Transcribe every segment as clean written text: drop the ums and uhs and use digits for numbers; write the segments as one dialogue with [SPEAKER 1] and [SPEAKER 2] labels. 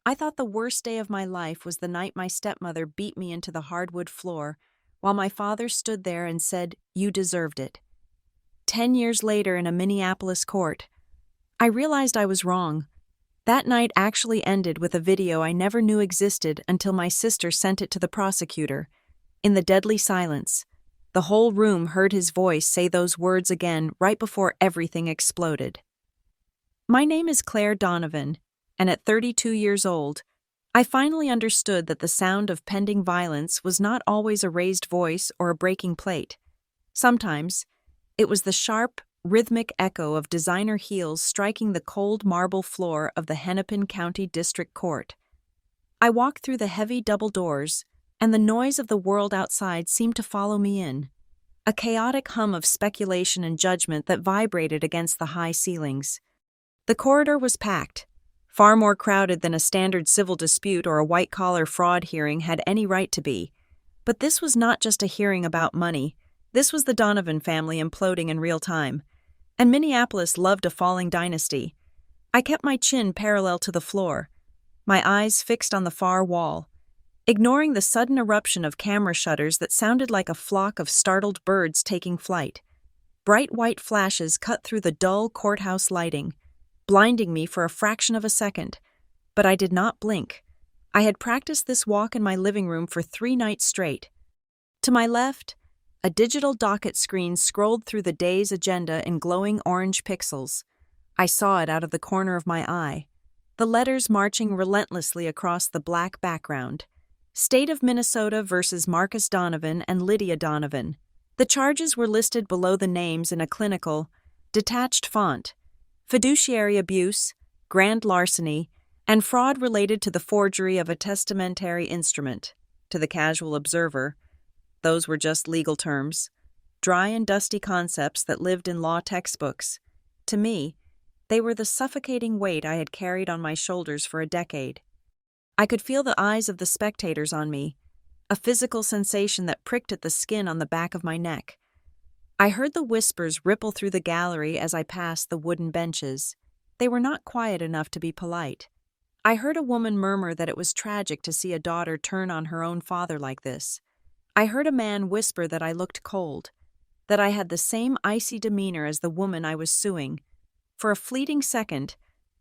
[SPEAKER 1] I thought the worst day of my life was the night my stepmother beat me into the hardwood floor, while my father stood there and said, "You deserved it." 10 years later in a Minneapolis court, I realized I was wrong. That night actually ended with a video I never knew existed until my sister sent it to the prosecutor. In the deadly silence, the whole room heard his voice say those words again right before everything exploded. My name is Claire Donovan, and at 32 years old, I finally understood that the sound of pending violence was not always a raised voice or a breaking plate. Sometimes, it was the sharp, rhythmic echo of designer heels striking the cold marble floor of the Hennepin County District Court. I walked through the heavy double doors, and the noise of the world outside seemed to follow me in. A chaotic hum of speculation and judgment that vibrated against the high ceilings. The corridor was packed, far more crowded than a standard civil dispute or a white-collar fraud hearing had any right to be. But this was not just a hearing about money. This was the Donovan family imploding in real time. And Minneapolis loved a falling dynasty. I kept my chin parallel to the floor, my eyes fixed on the far wall, ignoring the sudden eruption of camera shutters that sounded like a flock of startled birds taking flight. Bright white flashes cut through the dull courthouse lighting, blinding me for a fraction of a second. But I did not blink. I had practiced this walk in my living room for 3 nights straight. To my left, a digital docket screen scrolled through the day's agenda in glowing orange pixels. I saw it out of the corner of my eye, the letters marching relentlessly across the black background. State of Minnesota versus Marcus Donovan and Lydia Donovan. The charges were listed below the names in a clinical, detached font: fiduciary abuse, grand larceny, and fraud related to the forgery of a testamentary instrument. To the casual observer, those were just legal terms, dry and dusty concepts that lived in law textbooks. To me, they were the suffocating weight I had carried on my shoulders for a decade. I could feel the eyes of the spectators on me, a physical sensation that pricked at the skin on the back of my neck. I heard the whispers ripple through the gallery as I passed the wooden benches. They were not quiet enough to be polite. I heard a woman murmur that it was tragic to see a daughter turn on her own father like this. I heard a man whisper that I looked cold, that I had the same icy demeanor as the woman I was suing. For a fleeting second,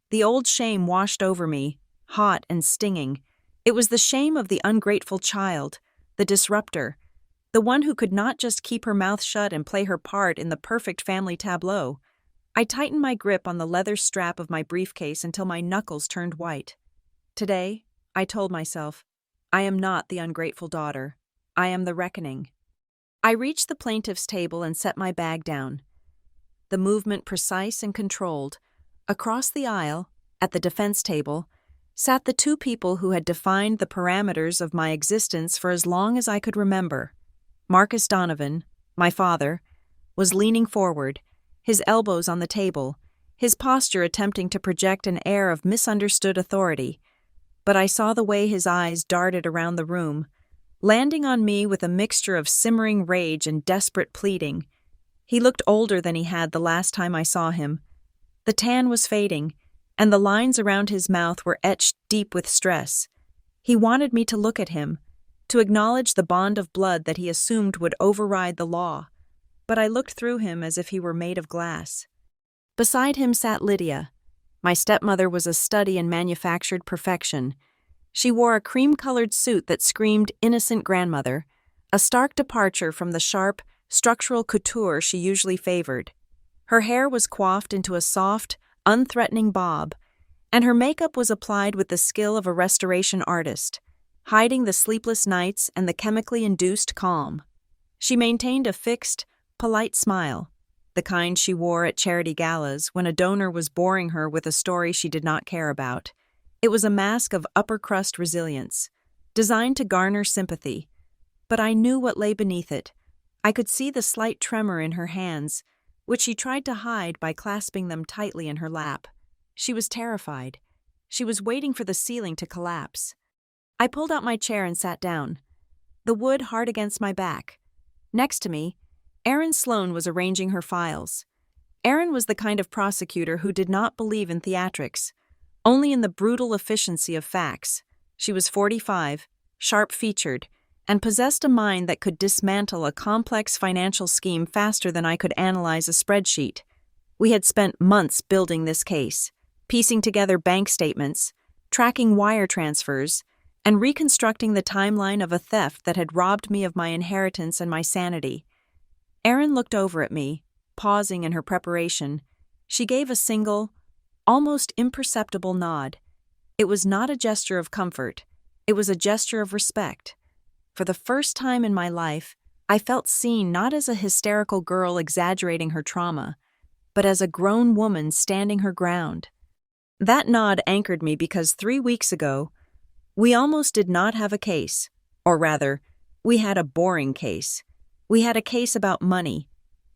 [SPEAKER 1] the old shame washed over me, hot and stinging. It was the shame of the ungrateful child, the disruptor, the one who could not just keep her mouth shut and play her part in the perfect family tableau. I tightened my grip on the leather strap of my briefcase until my knuckles turned white. Today, I told myself, I am not the ungrateful daughter. I am the reckoning. I reached the plaintiff's table and set my bag down. The movement precise and controlled. Across the aisle, at the defense table, sat the 2 people who had defined the parameters of my existence for as long as I could remember. Marcus Donovan, my father, was leaning forward, his elbows on the table, his posture attempting to project an air of misunderstood authority. But I saw the way his eyes darted around the room, landing on me with a mixture of simmering rage and desperate pleading. He looked older than he had the last time I saw him. The tan was fading, and the lines around his mouth were etched deep with stress. He wanted me to look at him, to acknowledge the bond of blood that he assumed would override the law. But I looked through him as if he were made of glass. Beside him sat Lydia. My stepmother was a study in manufactured perfection. She wore a cream-colored suit that screamed innocent grandmother, a stark departure from the sharp, structural couture she usually favored. Her hair was coiffed into a soft, unthreatening bob, and her makeup was applied with the skill of a restoration artist, hiding the sleepless nights and the chemically induced calm. She maintained a fixed, polite smile, the kind she wore at charity galas when a donor was boring her with a story she did not care about. It was a mask of upper-crust resilience, designed to garner sympathy. But I knew what lay beneath it. I could see the slight tremor in her hands, which she tried to hide by clasping them tightly in her lap. She was terrified. She was waiting for the ceiling to collapse. I pulled out my chair and sat down, the wood hard against my back. Next to me, Erin Sloan was arranging her files. Erin was the kind of prosecutor who did not believe in theatrics. only in the brutal efficiency of facts. She was 45, sharp-featured, and possessed a mind that could dismantle a complex financial scheme faster than I could analyze a spreadsheet. We had spent months building this case, piecing together bank statements, tracking wire transfers, and reconstructing the timeline of a theft that had robbed me of my inheritance and my sanity. Erin looked over at me, pausing in her preparation. She gave a single, almost imperceptible nod. It was not a gesture of comfort. It was a gesture of respect. For the first time in my life, I felt seen not as a hysterical girl exaggerating her trauma, but as a grown woman standing her ground. That nod anchored me because 3 weeks ago, we almost did not have a case. Or rather, we had a boring case. We had a case about money,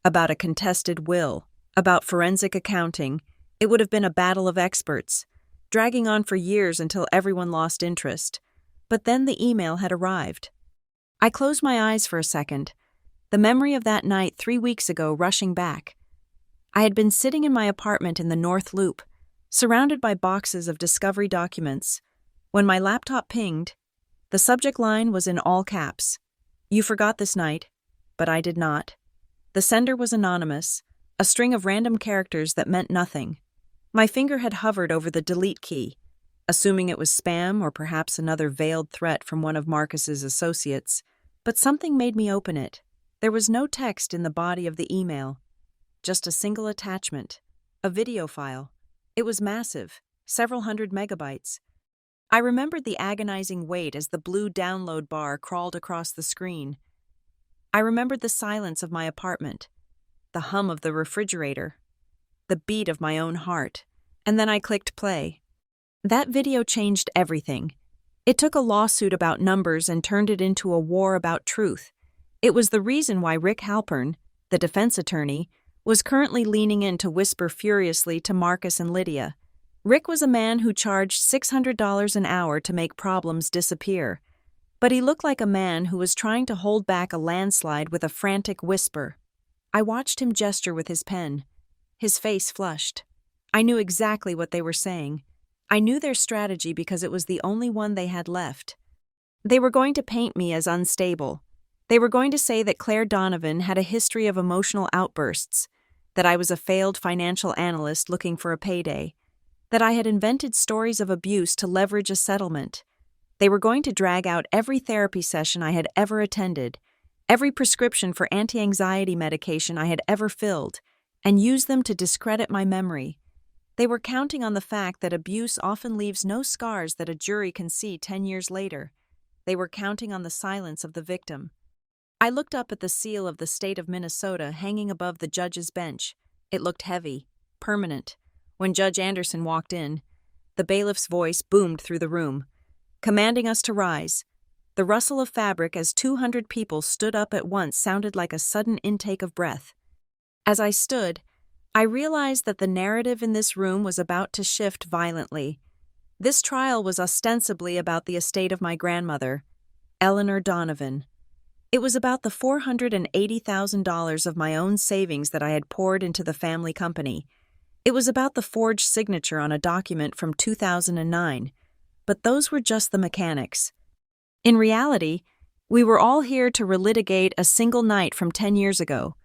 [SPEAKER 1] about a contested will, about forensic accounting. It would have been a battle of experts, dragging on for years until everyone lost interest. But then the email had arrived. I closed my eyes for a second, the memory of that night 3 weeks ago rushing back. I had been sitting in my apartment in the North Loop, surrounded by boxes of discovery documents, when my laptop pinged. The subject line was in all caps. "You forgot this night," but I did not. The sender was anonymous, a string of random characters that meant nothing. My finger had hovered over the delete key, assuming it was spam or perhaps another veiled threat from one of Marcus's associates, but something made me open it. There was no text in the body of the email, just a single attachment, a video file. It was massive, several hundred megabytes. I remembered the agonizing wait as the blue download bar crawled across the screen. I remembered the silence of my apartment, the hum of the refrigerator, the beat of my own heart, and then I clicked play. That video changed everything. It took a lawsuit about numbers and turned it into a war about truth. It was the reason why Rick Halpern, the defense attorney, was currently leaning in to whisper furiously to Marcus and Lydia. Rick was a man who charged $600 an hour to make problems disappear, but he looked like a man who was trying to hold back a landslide with a frantic whisper. I watched him gesture with his pen. His face flushed. I knew exactly what they were saying. I knew their strategy because it was the only one they had left. They were going to paint me as unstable. They were going to say that Claire Donovan had a history of emotional outbursts, that I was a failed financial analyst looking for a payday, that I had invented stories of abuse to leverage a settlement. They were going to drag out every therapy session I had ever attended, every prescription for anti-anxiety medication I had ever filled, and use them to discredit my memory. They were counting on the fact that abuse often leaves no scars that a jury can see 10 years later. They were counting on the silence of the victim. I looked up at the seal of the state of Minnesota hanging above the judge's bench. It looked heavy, permanent. When Judge Anderson walked in, the bailiff's voice boomed through the room, commanding us to rise. The rustle of fabric as 200 people stood up at once sounded like a sudden intake of breath. As I stood, I realized that the narrative in this room was about to shift violently. This trial was ostensibly about the estate of my grandmother, Eleanor Donovan. It was about the $480,000 of my own savings that I had poured into the family company. It was about the forged signature on a document from 2009, but those were just the mechanics. In reality, we were all here to relitigate a single night from 10 years ago.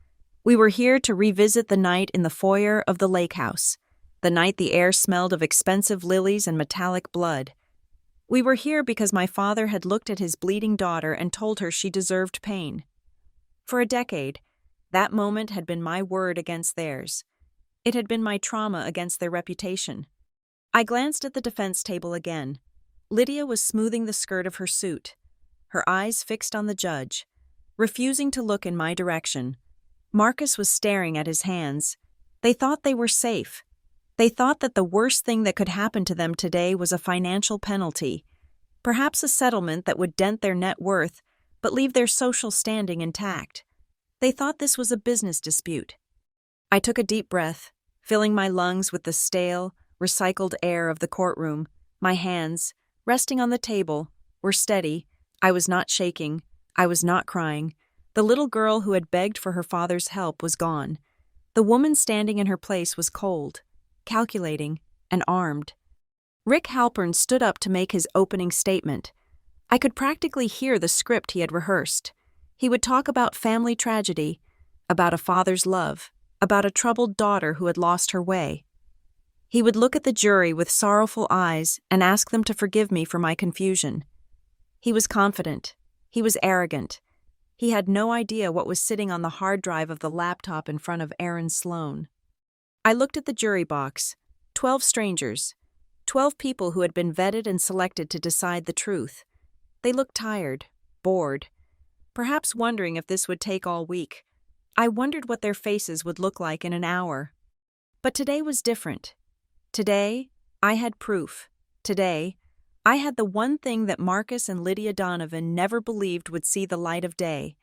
[SPEAKER 1] We were here to revisit the night in the foyer of the lake house, the night the air smelled of expensive lilies and metallic blood. We were here because my father had looked at his bleeding daughter and told her she deserved pain. For a decade, that moment had been my word against theirs. It had been my trauma against their reputation. I glanced at the defense table again. Lydia was smoothing the skirt of her suit, her eyes fixed on the judge, refusing to look in my direction. Marcus was staring at his hands. They thought they were safe. They thought that the worst thing that could happen to them today was a financial penalty, perhaps a settlement that would dent their net worth but leave their social standing intact. They thought this was a business dispute. I took a deep breath, filling my lungs with the stale, recycled air of the courtroom. My hands, resting on the table, were steady. I was not shaking. I was not crying. The little girl who had begged for her father's help was gone. The woman standing in her place was cold, calculating, and armed. Rick Halpern stood up to make his opening statement. I could practically hear the script he had rehearsed. He would talk about family tragedy, about a father's love, about a troubled daughter who had lost her way. He would look at the jury with sorrowful eyes and ask them to forgive me for my confusion. He was confident. He was arrogant. He had no idea what was sitting on the hard drive of the laptop in front of Aaron Sloan. I looked at the jury box. 12 strangers. 12 people who had been vetted and selected to decide the truth. They looked tired, bored, perhaps wondering if this would take all week. I wondered what their faces would look like in an hour. But today was different. Today, I had proof. Today, I had the one thing that Marcus and Lydia Donovan never believed would see the light of day.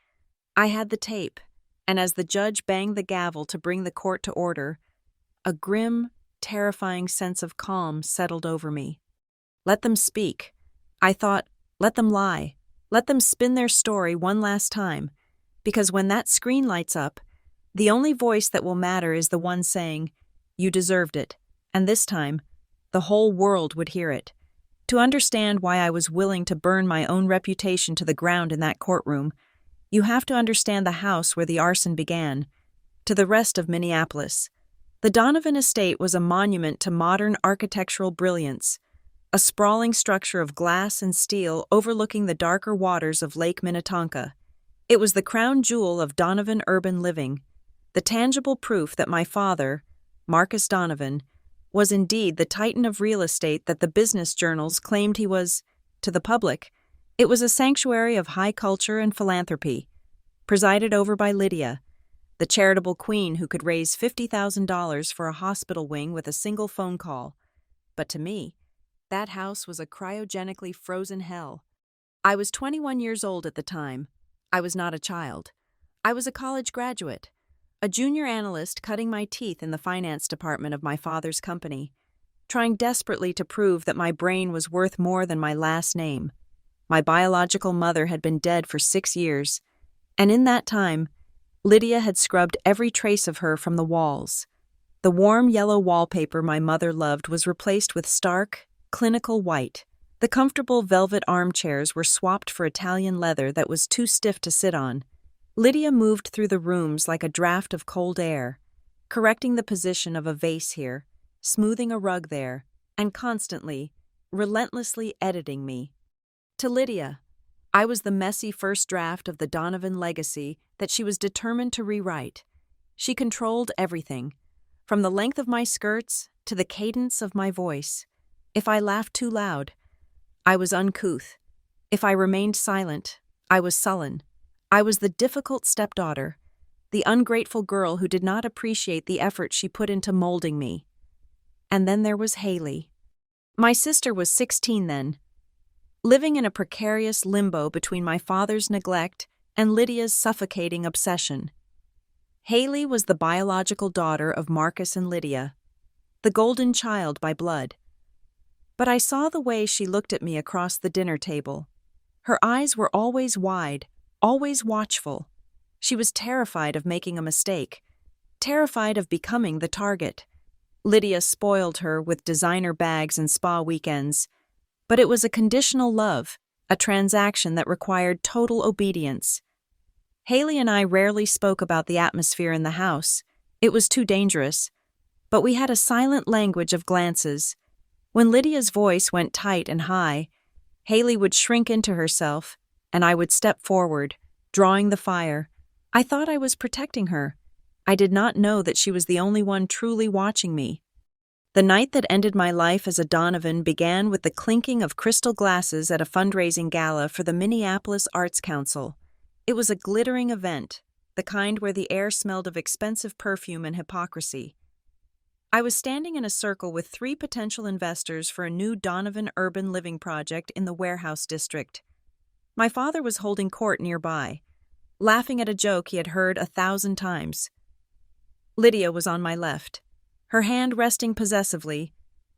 [SPEAKER 1] I had the tape, and as the judge banged the gavel to bring the court to order, a grim, terrifying sense of calm settled over me. Let them speak. I thought, let them lie. Let them spin their story one last time, because when that screen lights up, the only voice that will matter is the one saying, "You deserved it," and this time, the whole world would hear it. To understand why I was willing to burn my own reputation to the ground in that courtroom, you have to understand the house where the arson began. To the rest of Minneapolis, the Donovan estate was a monument to modern architectural brilliance, a sprawling structure of glass and steel overlooking the darker waters of Lake Minnetonka. It was the crown jewel of Donovan urban living, the tangible proof that my father, Marcus Donovan, was indeed the titan of real estate that the business journals claimed he was. To the public, it was a sanctuary of high culture and philanthropy, presided over by Lydia, the charitable queen who could raise $50,000 for a hospital wing with a single phone call. But to me, that house was a cryogenically frozen hell. I was 21 years old at the time. I was not a child. I was a college graduate, a junior analyst cutting my teeth in the finance department of my father's company, trying desperately to prove that my brain was worth more than my last name. My biological mother had been dead for 6 years, and in that time, Lydia had scrubbed every trace of her from the walls. The warm yellow wallpaper my mother loved was replaced with stark, clinical white. The comfortable velvet armchairs were swapped for Italian leather that was too stiff to sit on. Lydia moved through the rooms like a draft of cold air, correcting the position of a vase here, smoothing a rug there, and constantly, relentlessly editing me. To Lydia, I was the messy first draft of the Donovan legacy that she was determined to rewrite. She controlled everything, from the length of my skirts to the cadence of my voice. If I laughed too loud, I was uncouth. If I remained silent, I was sullen. I was the difficult stepdaughter, the ungrateful girl who did not appreciate the effort she put into molding me. And then there was Haley. My sister was 16 then, living in a precarious limbo between my father's neglect and Lydia's suffocating obsession. Haley was the biological daughter of Marcus and Lydia, the golden child by blood. But I saw the way she looked at me across the dinner table. Her eyes were always wide, always watchful. She was terrified of making a mistake, terrified of becoming the target. Lydia spoiled her with designer bags and spa weekends, but it was a conditional love, a transaction that required total obedience. Haley and I rarely spoke about the atmosphere in the house. It was too dangerous. But we had a silent language of glances. When Lydia's voice went tight and high, Haley would shrink into herself, and I would step forward, drawing the fire. I thought I was protecting her. I did not know that she was the only one truly watching me. The night that ended my life as a Donovan began with the clinking of crystal glasses at a fundraising gala for the Minneapolis Arts Council. It was a glittering event, the kind where the air smelled of expensive perfume and hypocrisy. I was standing in a circle with 3 potential investors for a new Donovan urban living project in the warehouse district. My father was holding court nearby, laughing at a joke he had heard 1,000 times. Lydia was on my left, her hand resting possessively,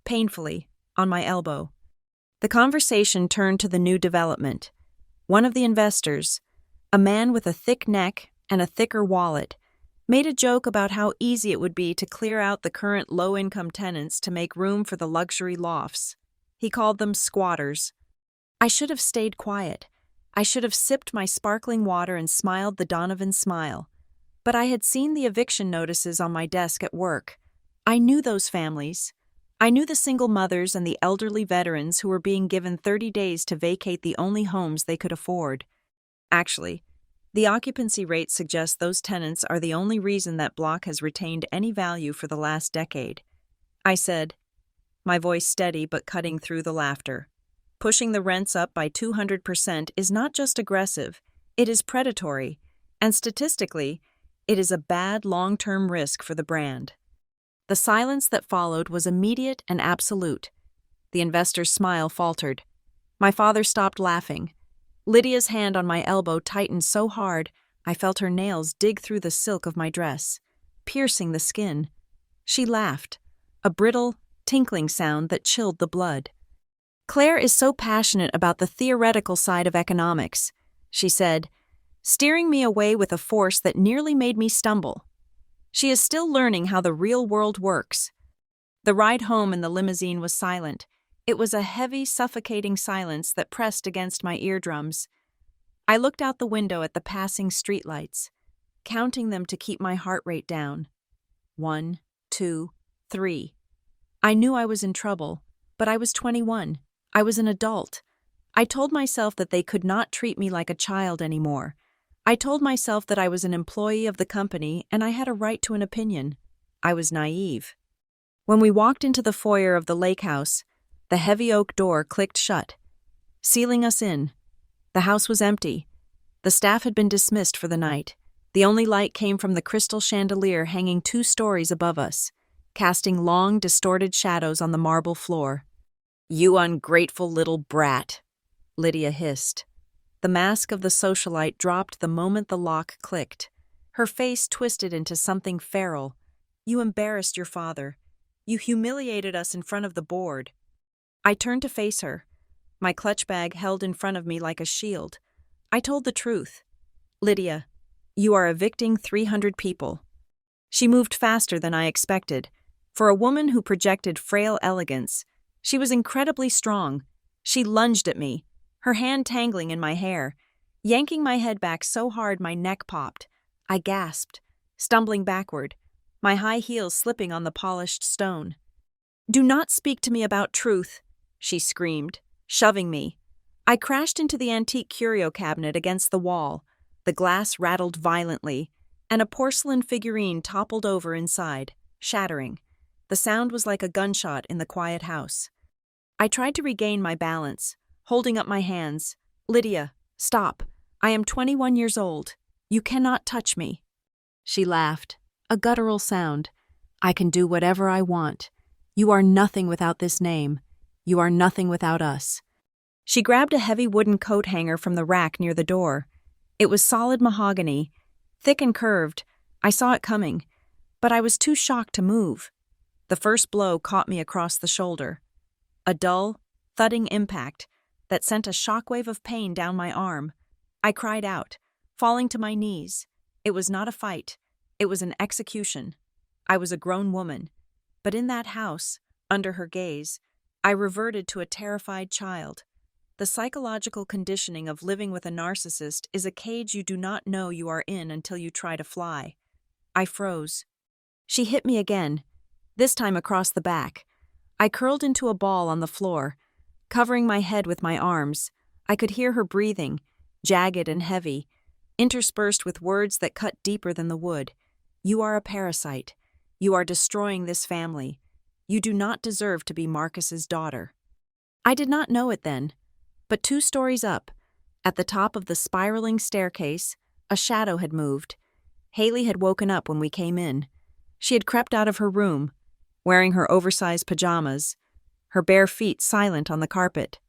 [SPEAKER 1] painfully, on my elbow. The conversation turned to the new development. One of the investors, a man with a thick neck and a thicker wallet, made a joke about how easy it would be to clear out the current low-income tenants to make room for the luxury lofts. He called them squatters. I should have stayed quiet. I should have sipped my sparkling water and smiled the Donovan smile. But I had seen the eviction notices on my desk at work. I knew those families. I knew the single mothers and the elderly veterans who were being given 30 days to vacate the only homes they could afford. Actually, the occupancy rate suggests those tenants are the only reason that block has retained any value for the last decade. I said, my voice steady but cutting through the laughter. Pushing the rents up by 200% is not just aggressive, it is predatory, and statistically, it is a bad long-term risk for the brand. The silence that followed was immediate and absolute. The investor's smile faltered. My father stopped laughing. Lydia's hand on my elbow tightened so hard, I felt her nails dig through the silk of my dress, piercing the skin. She laughed, a brittle, tinkling sound that chilled the blood. Claire is so passionate about the theoretical side of economics, she said, steering me away with a force that nearly made me stumble. She is still learning how the real world works. The ride home in the limousine was silent. It was a heavy, suffocating silence that pressed against my eardrums. I looked out the window at the passing streetlights, counting them to keep my heart rate down. 1, 2, 3. I knew I was in trouble, but I was 21. I was an adult. I told myself that they could not treat me like a child anymore. I told myself that I was an employee of the company and I had a right to an opinion. I was naive. When we walked into the foyer of the lake house, the heavy oak door clicked shut, sealing us in. The house was empty. The staff had been dismissed for the night. The only light came from the crystal chandelier hanging 2 stories above us, casting long, distorted shadows on the marble floor. "You ungrateful little brat," Lydia hissed. The mask of the socialite dropped the moment the lock clicked. Her face twisted into something feral. "You embarrassed your father. You humiliated us in front of the board." I turned to face her, my clutch bag held in front of me like a shield. I told the truth. "Lydia, you are evicting 300 people." She moved faster than I expected. For a woman who projected frail elegance, she was incredibly strong. She lunged at me, her hand tangling in my hair, yanking my head back so hard my neck popped. I gasped, stumbling backward, my high heels slipping on the polished stone. "Do not speak to me about truth," she screamed, shoving me. I crashed into the antique curio cabinet against the wall. The glass rattled violently, and a porcelain figurine toppled over inside, shattering. The sound was like a gunshot in the quiet house. I tried to regain my balance, holding up my hands. "Lydia, stop. I am 21 years old. You cannot touch me." She laughed, a guttural sound. "I can do whatever I want. You are nothing without this name. You are nothing without us." She grabbed a heavy wooden coat hanger from the rack near the door. It was solid mahogany, thick and curved. I saw it coming, but I was too shocked to move. The first blow caught me across the shoulder. A dull, thudding impact that sent a shockwave of pain down my arm. I cried out, falling to my knees. It was not a fight. It was an execution. I was a grown woman, but in that house, under her gaze, I reverted to a terrified child. The psychological conditioning of living with a narcissist is a cage you do not know you are in until you try to fly. I froze. She hit me again, this time across the back. I curled into a ball on the floor, covering my head with my arms. I could hear her breathing, jagged and heavy, interspersed with words that cut deeper than the wood. "You are a parasite. You are destroying this family. You do not deserve to be Marcus's daughter." I did not know it then, but 2 stories up, at the top of the spiraling staircase, a shadow had moved. Haley had woken up when we came in. She had crept out of her room, wearing her oversized pajamas, her bare feet silent on the carpet.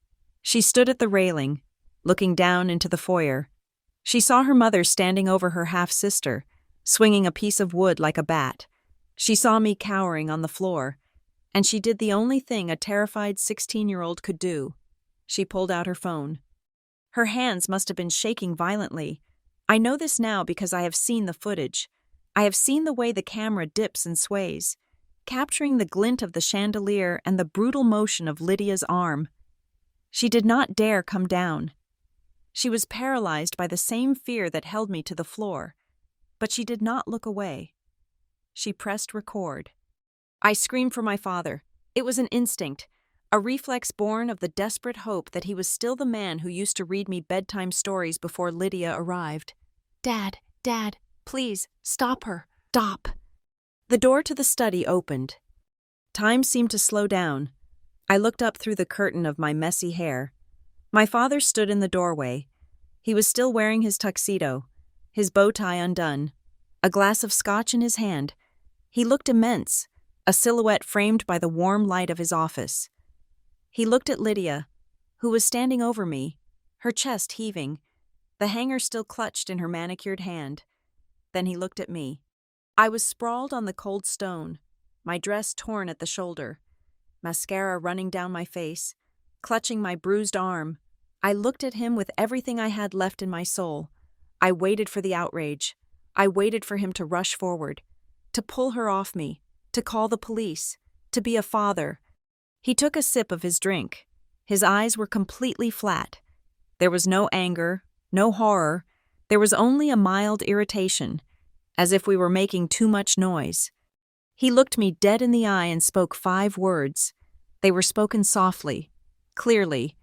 [SPEAKER 1] She stood at the railing, looking down into the foyer. She saw her mother standing over her half-sister, swinging a piece of wood like a bat. She saw me cowering on the floor, and she did the only thing a terrified 16-year-old could do. She pulled out her phone. Her hands must have been shaking violently. I know this now because I have seen the footage. I have seen the way the camera dips and sways. capturing the glint of the chandelier and the brutal motion of Lydia's arm. She did not dare come down. She was paralyzed by the same fear that held me to the floor, but she did not look away. She pressed record. I screamed for my father. It was an instinct, a reflex born of the desperate hope that he was still the man who used to read me bedtime stories before Lydia arrived. Dad, please, stop her. Stop. The door to the study opened. Time seemed to slow down. I looked up through the curtain of my messy hair. My father stood in the doorway. He was still wearing his tuxedo, his bow tie undone, a glass of scotch in his hand. He looked immense, a silhouette framed by the warm light of his office. He looked at Lydia, who was standing over me, her chest heaving, the hanger still clutched in her manicured hand. Then he looked at me. I was sprawled on the cold stone, my dress torn at the shoulder, mascara running down my face, clutching my bruised arm. I looked at him with everything I had left in my soul. I waited for the outrage. I waited for him to rush forward, to pull her off me, to call the police, to be a father. He took a sip of his drink. His eyes were completely flat. There was no anger, no horror. There was only a mild irritation, as if we were making too much noise. He looked me dead in the eye and spoke 5 words. They were spoken softly, clearly,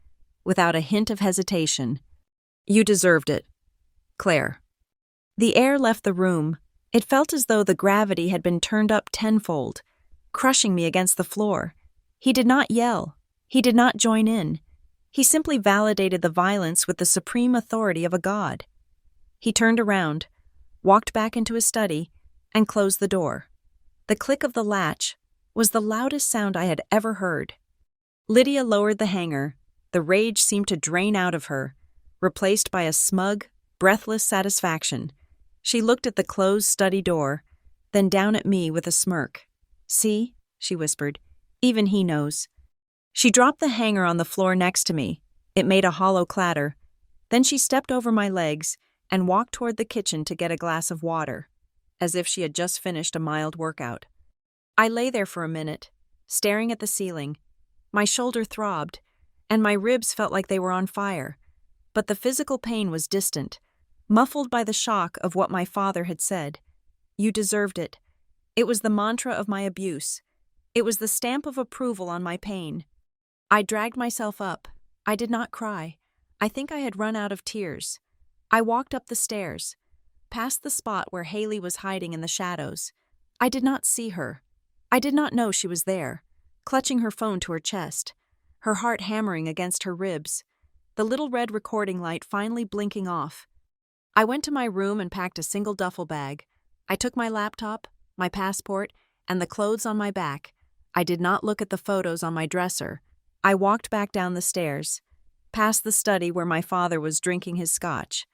[SPEAKER 1] without a hint of hesitation. You deserved it, Claire. The air left the room. It felt as though the gravity had been turned up tenfold, crushing me against the floor. He did not yell. He did not join in. He simply validated the violence with the supreme authority of a god. He turned around, walked back into his study, and closed the door. The click of the latch was the loudest sound I had ever heard. Lydia lowered the hanger. The rage seemed to drain out of her, replaced by a smug, breathless satisfaction. She looked at the closed study door, then down at me with a smirk. See, she whispered, even he knows. She dropped the hanger on the floor next to me. It made a hollow clatter. Then she stepped over my legs and walked toward the kitchen to get a glass of water, as if she had just finished a mild workout. I lay there for a minute, staring at the ceiling. My shoulder throbbed, and my ribs felt like they were on fire. But the physical pain was distant, muffled by the shock of what my father had said. You deserved it. It was the mantra of my abuse. It was the stamp of approval on my pain. I dragged myself up. I did not cry. I think I had run out of tears. I walked up the stairs, past the spot where Haley was hiding in the shadows. I did not see her. I did not know she was there, clutching her phone to her chest, her heart hammering against her ribs, the little red recording light finally blinking off. I went to my room and packed a single duffel bag. I took my laptop, my passport, and the clothes on my back. I did not look at the photos on my dresser. I walked back down the stairs, past the study where my father was drinking his scotch,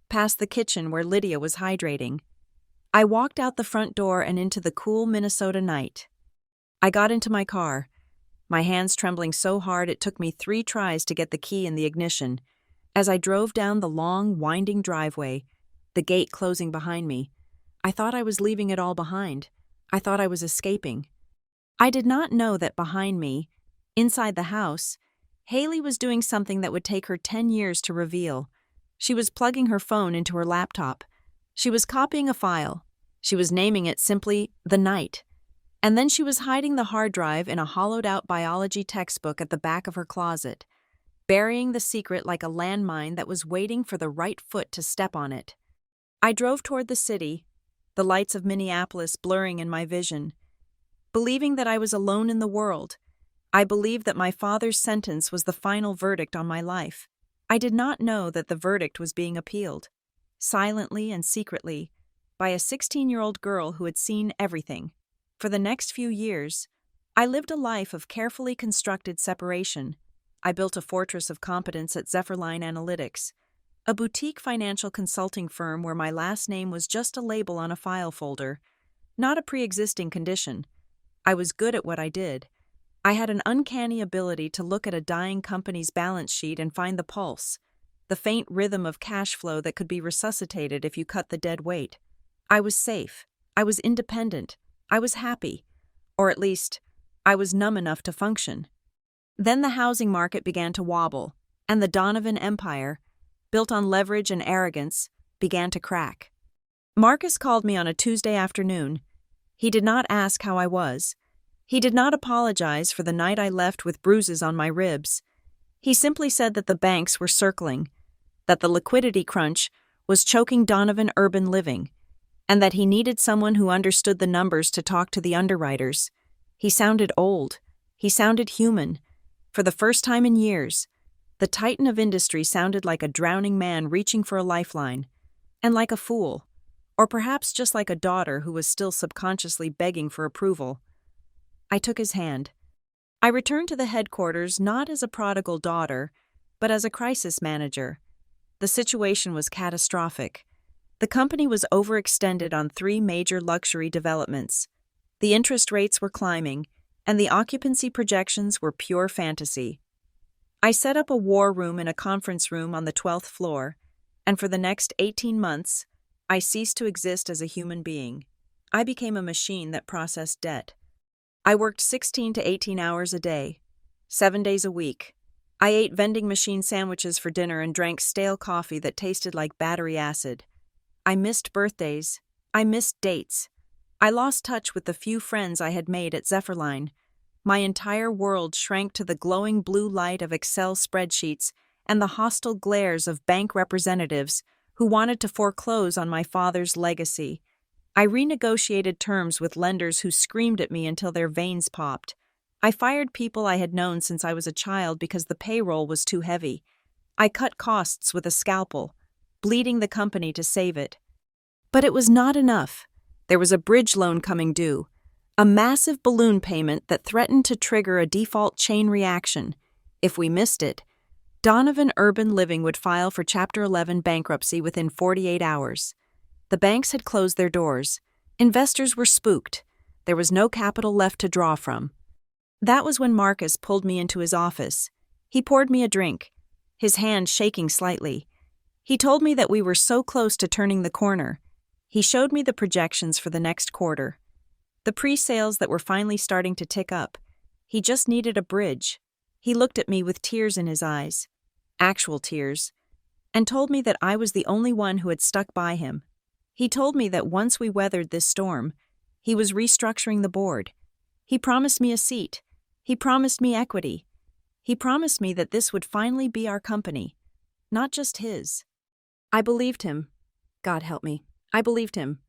[SPEAKER 1] past the kitchen where Lydia was hydrating. I walked out the front door and into the cool Minnesota night. I got into my car, my hands trembling so hard it took me 3 tries to get the key in the ignition. As I drove down the long, winding driveway, the gate closing behind me, I thought I was leaving it all behind. I thought I was escaping. I did not know that behind me, inside the house, Haley was doing something that would take her 10 years to reveal. She was plugging her phone into her laptop. She was copying a file. She was naming it simply The Night. And then she was hiding the hard drive in a hollowed-out biology textbook at the back of her closet, burying the secret like a landmine that was waiting for the right foot to step on it. I drove toward the city, the lights of Minneapolis blurring in my vision. Believing that I was alone in the world, I believed that my father's sentence was the final verdict on my life. I did not know that the verdict was being appealed, silently and secretly, by a 16-year-old girl who had seen everything. For the next few years, I lived a life of carefully constructed separation. I built a fortress of competence at Zephyrline Analytics, a boutique financial consulting firm where my last name was just a label on a file folder, not a pre-existing condition. I was good at what I did. I had an uncanny ability to look at a dying company's balance sheet and find the pulse, the faint rhythm of cash flow that could be resuscitated if you cut the dead weight. I was safe. I was independent. I was happy. Or at least, I was numb enough to function. Then the housing market began to wobble, and the Donovan empire, built on leverage and arrogance, began to crack. Marcus called me on a Tuesday afternoon. He did not ask how I was. He did not apologize for the night I left with bruises on my ribs. He simply said that the banks were circling, that the liquidity crunch was choking Donovan urban living, and that he needed someone who understood the numbers to talk to the underwriters. He sounded old. He sounded human. For the first time in years, the titan of industry sounded like a drowning man reaching for a lifeline, and like a fool, or perhaps just like a daughter who was still subconsciously begging for approval. I took his hand. I returned to the headquarters not as a prodigal daughter, but as a crisis manager. The situation was catastrophic. The company was overextended on 3 major luxury developments. The interest rates were climbing, and the occupancy projections were pure fantasy. I set up a war room in a conference room on the 12th floor, and for the next 18 months, I ceased to exist as a human being. I became a machine that processed debt. I worked 16 to 18 hours a day, 7 days a week. I ate vending machine sandwiches for dinner and drank stale coffee that tasted like battery acid. I missed birthdays. I missed dates. I lost touch with the few friends I had made at Zephyrline. My entire world shrank to the glowing blue light of Excel spreadsheets and the hostile glares of bank representatives who wanted to foreclose on my father's legacy. I renegotiated terms with lenders who screamed at me until their veins popped. I fired people I had known since I was a child because the payroll was too heavy. I cut costs with a scalpel, bleeding the company to save it. But it was not enough. There was a bridge loan coming due, a massive balloon payment that threatened to trigger a default chain reaction. If we missed it, Donovan Urban Living would file for Chapter 11 bankruptcy within 48 hours. The banks had closed their doors. Investors were spooked. There was no capital left to draw from. That was when Marcus pulled me into his office. He poured me a drink, his hand shaking slightly. He told me that we were so close to turning the corner. He showed me the projections for the next quarter, the pre-sales that were finally starting to tick up. He just needed a bridge. He looked at me with tears in his eyes, actual tears, and told me that I was the only one who had stuck by him. He told me that once we weathered this storm, he was restructuring the board. He promised me a seat. He promised me equity. He promised me that this would finally be our company, not just his. I believed him. God help me. I believed him.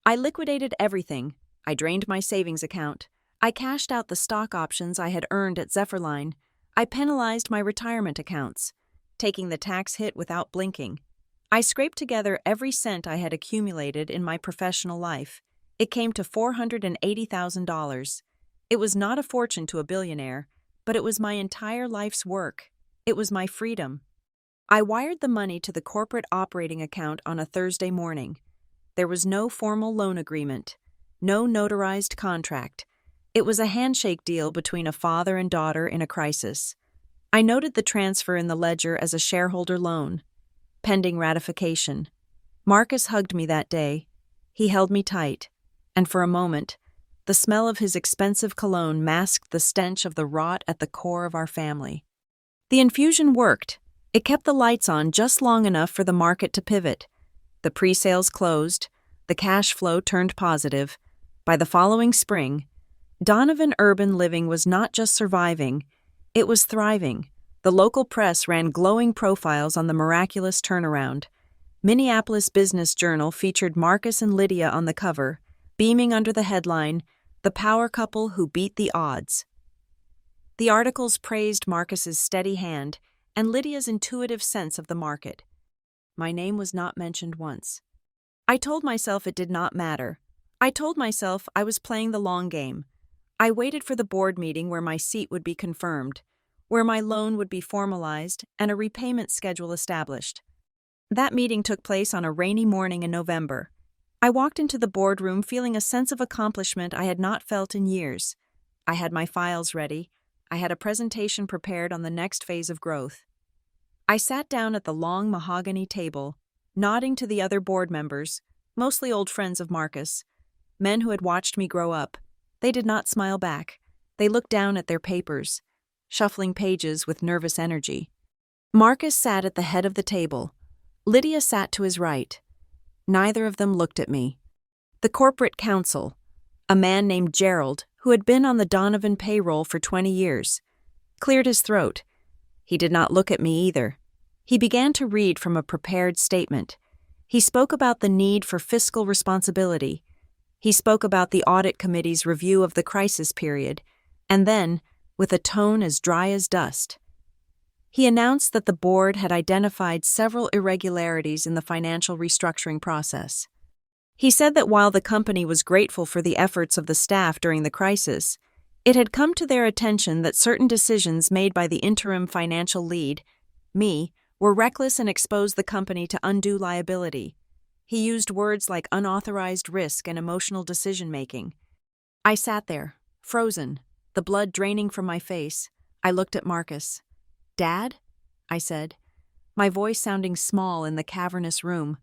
[SPEAKER 1] I liquidated everything. I drained my savings account. I cashed out the stock options I had earned at Zephyrline. I penalized my retirement accounts, taking the tax hit without blinking. I scraped together every cent I had accumulated in my professional life. It came to $480,000. It was not a fortune to a billionaire, but it was my entire life's work. It was my freedom. I wired the money to the corporate operating account on a Thursday morning. There was no formal loan agreement, no notarized contract. It was a handshake deal between a father and daughter in a crisis. I noted the transfer in the ledger as a shareholder loan, pending ratification. Marcus hugged me that day. He held me tight, and for a moment, the smell of his expensive cologne masked the stench of the rot at the core of our family. The infusion worked. It kept the lights on just long enough for the market to pivot. The pre-sales closed. The cash flow turned positive. By the following spring, Donovan Urban Living was not just surviving, it was thriving. The local press ran glowing profiles on the miraculous turnaround. Minneapolis Business Journal featured Marcus and Lydia on the cover, beaming under the headline, "The Power Couple Who Beat the Odds." The articles praised Marcus's steady hand and Lydia's intuitive sense of the market. My name was not mentioned once. I told myself it did not matter. I told myself I was playing the long game. I waited for the board meeting where my seat would be confirmed, where my loan would be formalized and a repayment schedule established. That meeting took place on a rainy morning in November. I walked into the boardroom feeling a sense of accomplishment I had not felt in years. I had my files ready. I had a presentation prepared on the next phase of growth. I sat down at the long mahogany table, nodding to the other board members, mostly old friends of Marcus, men who had watched me grow up, They did not smile back. They looked down at their papers, shuffling pages with nervous energy. Marcus sat at the head of the table. Lydia sat to his right. Neither of them looked at me. The corporate counsel, a man named Gerald, who had been on the Donovan payroll for 20 years, cleared his throat. He did not look at me either. He began to read from a prepared statement. He spoke about the need for fiscal responsibility. He spoke about the audit committee's review of the crisis period, and then, with a tone as dry as dust, he announced that the board had identified several irregularities in the financial restructuring process. He said that while the company was grateful for the efforts of the staff during the crisis, it had come to their attention that certain decisions made by the interim financial lead, me, were reckless and exposed the company to undue liability. He used words like unauthorized risk and emotional decision-making. I sat there, frozen, the blood draining from my face. I looked at Marcus. "Dad?" I said, my voice sounding small in the cavernous room.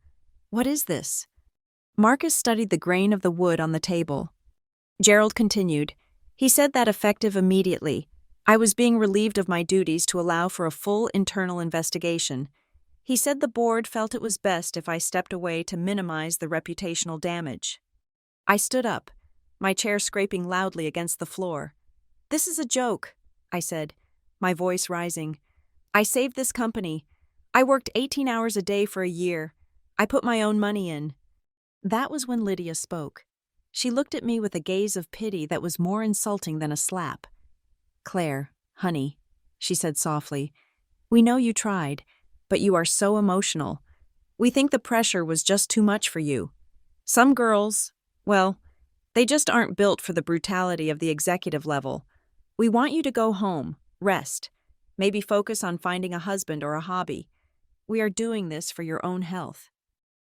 [SPEAKER 1] "What is this?" Marcus studied the grain of the wood on the table. Gerald continued. He said that effective immediately, I was being relieved of my duties to allow for a full internal investigation. He said the board felt it was best if I stepped away to minimize the reputational damage. I stood up, my chair scraping loudly against the floor. "This is a joke," I said, my voice rising. "I saved this company. I worked 18 hours a day for a year. I put my own money in." That was when Lydia spoke. She looked at me with a gaze of pity that was more insulting than a slap. "Claire, honey," she said softly, "we know you tried, but you are so emotional. We think the pressure was just too much for you. Some girls, well, they just aren't built for the brutality of the executive level. We want you to go home, rest, maybe focus on finding a husband or a hobby. We are doing this for your own health."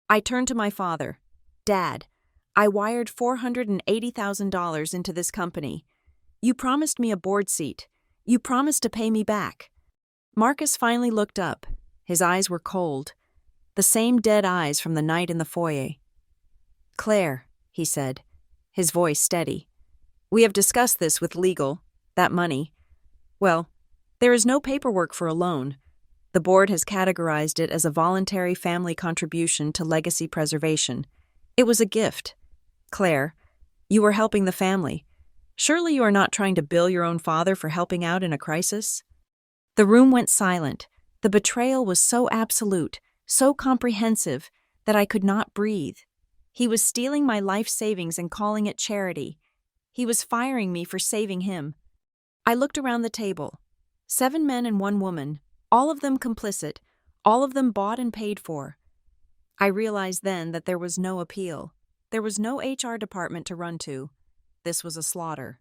[SPEAKER 1] I turned to my father. "Dad, I wired $480,000 into this company. You promised me a board seat. You promised to pay me back." Marcus finally looked up. His eyes were cold, the same dead eyes from the night in the foyer. "Claire," he said, his voice steady, "we have discussed this with legal, that money. Well, there is no paperwork for a loan. The board has categorized it as a voluntary family contribution to legacy preservation. It was a gift. Claire, you were helping the family. Surely you are not trying to bill your own father for helping out in a crisis?" The room went silent. The betrayal was so absolute, so comprehensive, that I could not breathe. He was stealing my life savings and calling it charity. He was firing me for saving him. I looked around the table. 7 men and 1 woman, all of them complicit, all of them bought and paid for. I realized then that there was no appeal. There was no HR department to run to. This was a slaughter.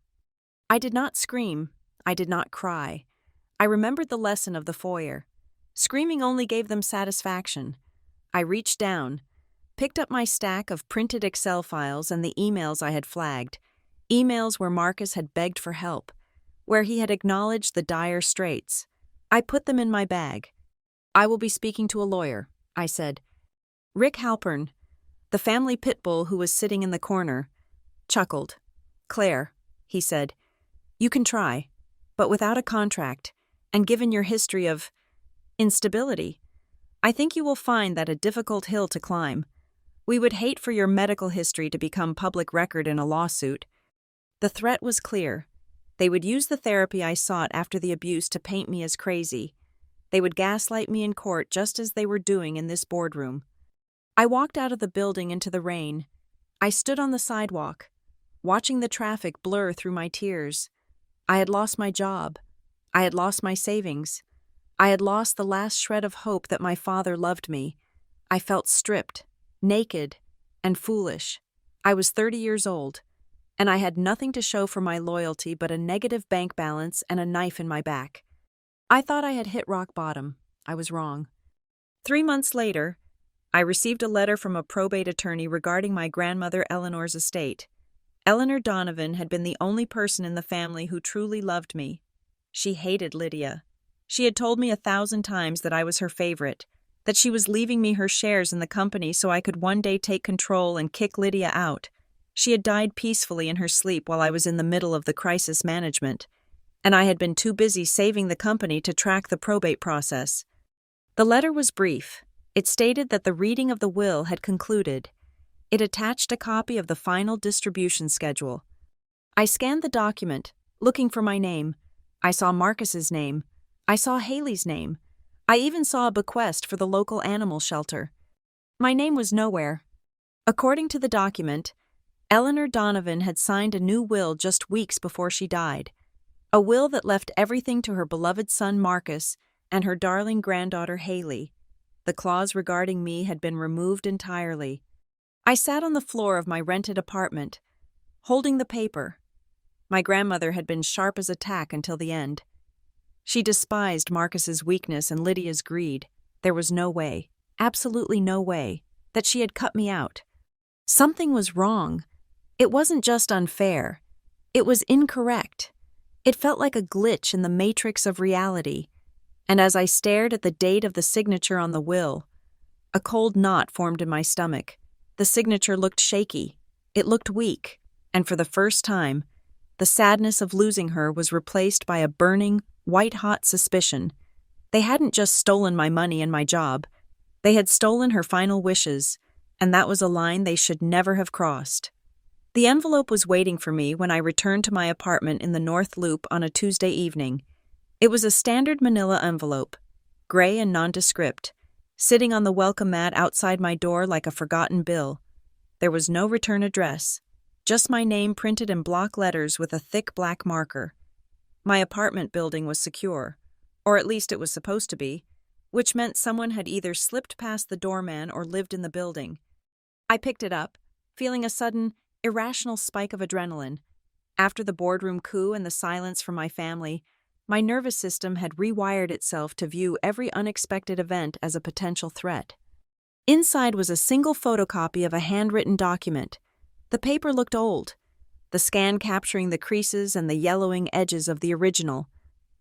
[SPEAKER 1] I did not scream. I did not cry. I remembered the lesson of the foyer. Screaming only gave them satisfaction. I reached down, picked up my stack of printed Excel files and the emails I had flagged, emails where Marcus had begged for help, where he had acknowledged the dire straits. I put them in my bag. "I will be speaking to a lawyer," I said. Rick Halpern, the family pit bull who was sitting in the corner, chuckled. "Claire," he said, "you can try, but without a contract, and given your history of instability, I think you will find that a difficult hill to climb. We would hate for your medical history to become public record in a lawsuit." The threat was clear. They would use the therapy I sought after the abuse to paint me as crazy. They would gaslight me in court just as they were doing in this boardroom. I walked out of the building into the rain. I stood on the sidewalk, watching the traffic blur through my tears. I had lost my job. I had lost my savings. I had lost the last shred of hope that my father loved me. I felt stripped, naked, and foolish. I was 30 years old, and I had nothing to show for my loyalty but a negative bank balance and a knife in my back. I thought I had hit rock bottom. I was wrong. 3 months later, I received a letter from a probate attorney regarding my grandmother Eleanor's estate. Eleanor Donovan had been the only person in the family who truly loved me. She hated Lydia. She had told me 1,000 times that I was her favorite, that she was leaving me her shares in the company so I could one day take control and kick Lydia out. She had died peacefully in her sleep while I was in the middle of the crisis management, and I had been too busy saving the company to track the probate process. The letter was brief. It stated that the reading of the will had concluded. It attached a copy of the final distribution schedule. I scanned the document, looking for my name. I saw Marcus's name. I saw Haley's name. I even saw a bequest for the local animal shelter. My name was nowhere. According to the document, Eleanor Donovan had signed a new will just weeks before she died. A will that left everything to her beloved son Marcus and her darling granddaughter Haley. The clause regarding me had been removed entirely. I sat on the floor of my rented apartment, holding the paper. My grandmother had been sharp as a tack until the end. She despised Marcus's weakness and Lydia's greed. There was no way, absolutely no way, that she had cut me out. Something was wrong. It wasn't just unfair. It was incorrect. It felt like a glitch in the matrix of reality. And as I stared at the date of the signature on the will, a cold knot formed in my stomach. The signature looked shaky. It looked weak. And for the first time, the sadness of losing her was replaced by a burning, white-hot suspicion. They hadn't just stolen my money and my job. They had stolen her final wishes, and that was a line they should never have crossed. The envelope was waiting for me when I returned to my apartment in the North Loop on a Tuesday evening. It was a standard manila envelope, gray and nondescript, sitting on the welcome mat outside my door like a forgotten bill. There was no return address, just my name printed in block letters with a thick black marker. My apartment building was secure, or at least it was supposed to be, which meant someone had either slipped past the doorman or lived in the building. I picked it up, feeling a sudden, irrational spike of adrenaline. After the boardroom coup and the silence from my family, my nervous system had rewired itself to view every unexpected event as a potential threat. Inside was a single photocopy of a handwritten document. The paper looked old, the scan capturing the creases and the yellowing edges of the original.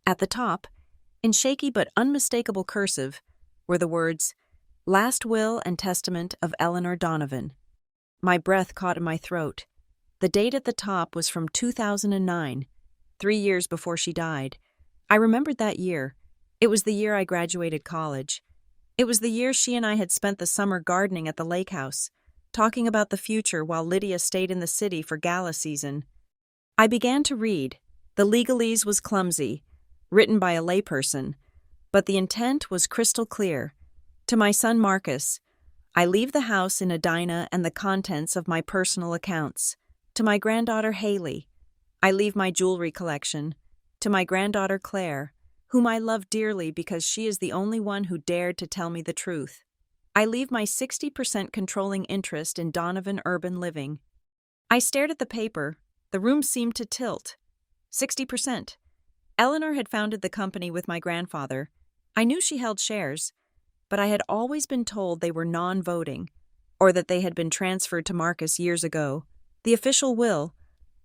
[SPEAKER 1] At the top, in shaky but unmistakable cursive, were the words, "Last Will and Testament of Eleanor Donovan." My breath caught in my throat. The date at the top was from 2009, 3 years before she died. I remembered that year. It was the year I graduated college. It was the year she and I had spent the summer gardening at the lake house, talking about the future while Lydia stayed in the city for gala season. I began to read. The legalese was clumsy, written by a layperson, but the intent was crystal clear. To my son Marcus, I leave the house in Edina and the contents of my personal accounts. To my granddaughter Haley, I leave my jewelry collection. To my granddaughter Claire, whom I love dearly because she is the only one who dared to tell me the truth, I leave my 60% controlling interest in Donovan Urban Living. I stared at the paper. The room seemed to tilt. 60%. Eleanor had founded the company with my grandfather. I knew she held shares, but I had always been told they were non-voting, or that they had been transferred to Marcus years ago. The official will,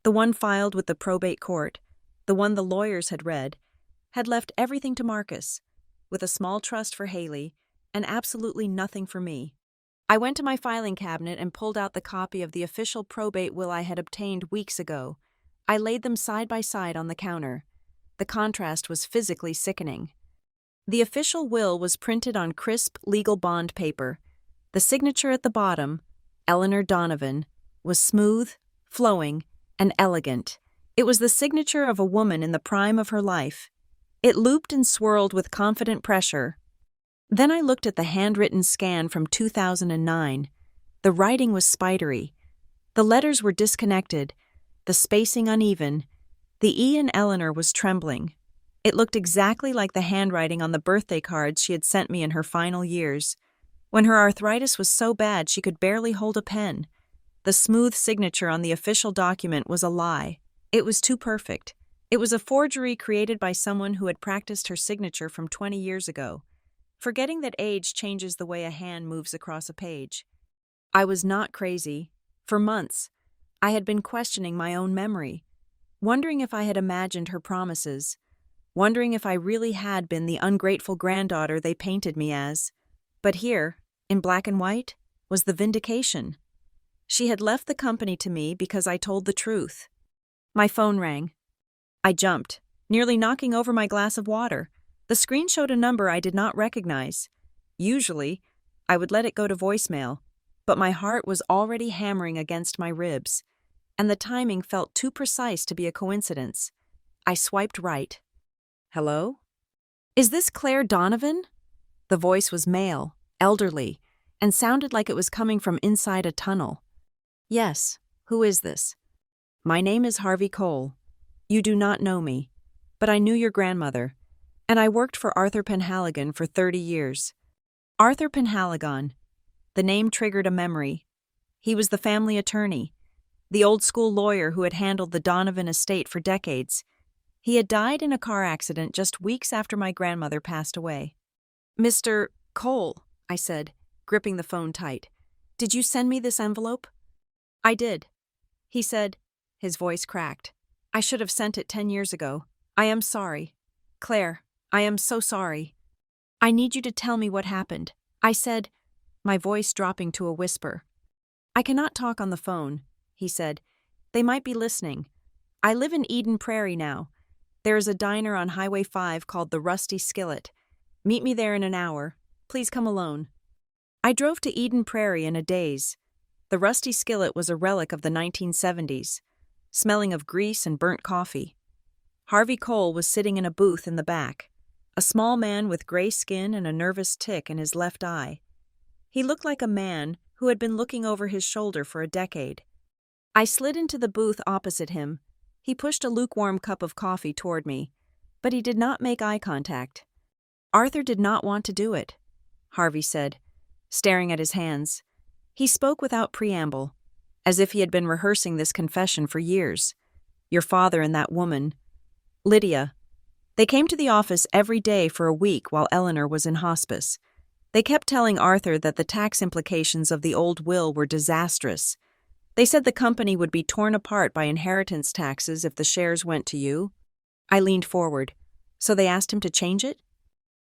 [SPEAKER 1] the one filed with the probate court, the one the lawyers had read, had left everything to Marcus, with a small trust for Haley and absolutely nothing for me. I went to my filing cabinet and pulled out the copy of the official probate will I had obtained weeks ago. I laid them side by side on the counter. The contrast was physically sickening. The official will was printed on crisp legal bond paper. The signature at the bottom, Eleanor Donovan, was smooth, flowing, and elegant. It was the signature of a woman in the prime of her life. It looped and swirled with confident pressure. Then I looked at the handwritten scan from 2009. The writing was spidery. The letters were disconnected, the spacing uneven. The E in Eleanor was trembling. It looked exactly like the handwriting on the birthday cards she had sent me in her final years, when her arthritis was so bad she could barely hold a pen. The smooth signature on the official document was a lie. It was too perfect. It was a forgery created by someone who had practiced her signature from 20 years ago, forgetting that age changes the way a hand moves across a page. I was not crazy. For months, I had been questioning my own memory, wondering if I had imagined her promises, wondering if I really had been the ungrateful granddaughter they painted me as. But here, in black and white, was the vindication. She had left the company to me because I told the truth. My phone rang. I jumped, nearly knocking over my glass of water. The screen showed a number I did not recognize. Usually, I would let it go to voicemail, but my heart was already hammering against my ribs, and the timing felt too precise to be a coincidence. I swiped right. Hello? Is this Claire Donovan? The voice was male, elderly, and sounded like it was coming from inside a tunnel. Yes, who is this? My name is Harvey Cole. You do not know me, but I knew your grandmother, and I worked for Arthur Penhaligon for 30 years. Arthur Penhaligon. The name triggered a memory. He was the family attorney, the old-school lawyer who had handled the Donovan estate for decades. He had died in a car accident just weeks after my grandmother passed away. Mr. Cole, I said, gripping the phone tight. Did you send me this envelope? I did. He said, his voice cracked. I should have sent it 10 years ago. I am sorry. Claire, I am so sorry. I need you to tell me what happened. I said, my voice dropping to a whisper. I cannot talk on the phone, he said. They might be listening. I live in Eden Prairie now. There is a diner on Highway 5 called the Rusty Skillet. Meet me there in an hour. Please come alone. I drove to Eden Prairie in a daze. The Rusty Skillet was a relic of the 1970s, smelling of grease and burnt coffee. Harvey Cole was sitting in a booth in the back, a small man with gray skin and a nervous tic in his left eye. He looked like a man who had been looking over his shoulder for a decade. I slid into the booth opposite him. He pushed a lukewarm cup of coffee toward me, but he did not make eye contact. Arthur did not want to do it, Harvey said, staring at his hands. He spoke without preamble, as if he had been rehearsing this confession for years. Your father and that woman, Lydia. They came to the office every day for a week while Eleanor was in hospice. They kept telling Arthur that the tax implications of the old will were disastrous. They said the company would be torn apart by inheritance taxes if the shares went to you. I leaned forward. So they asked him to change it?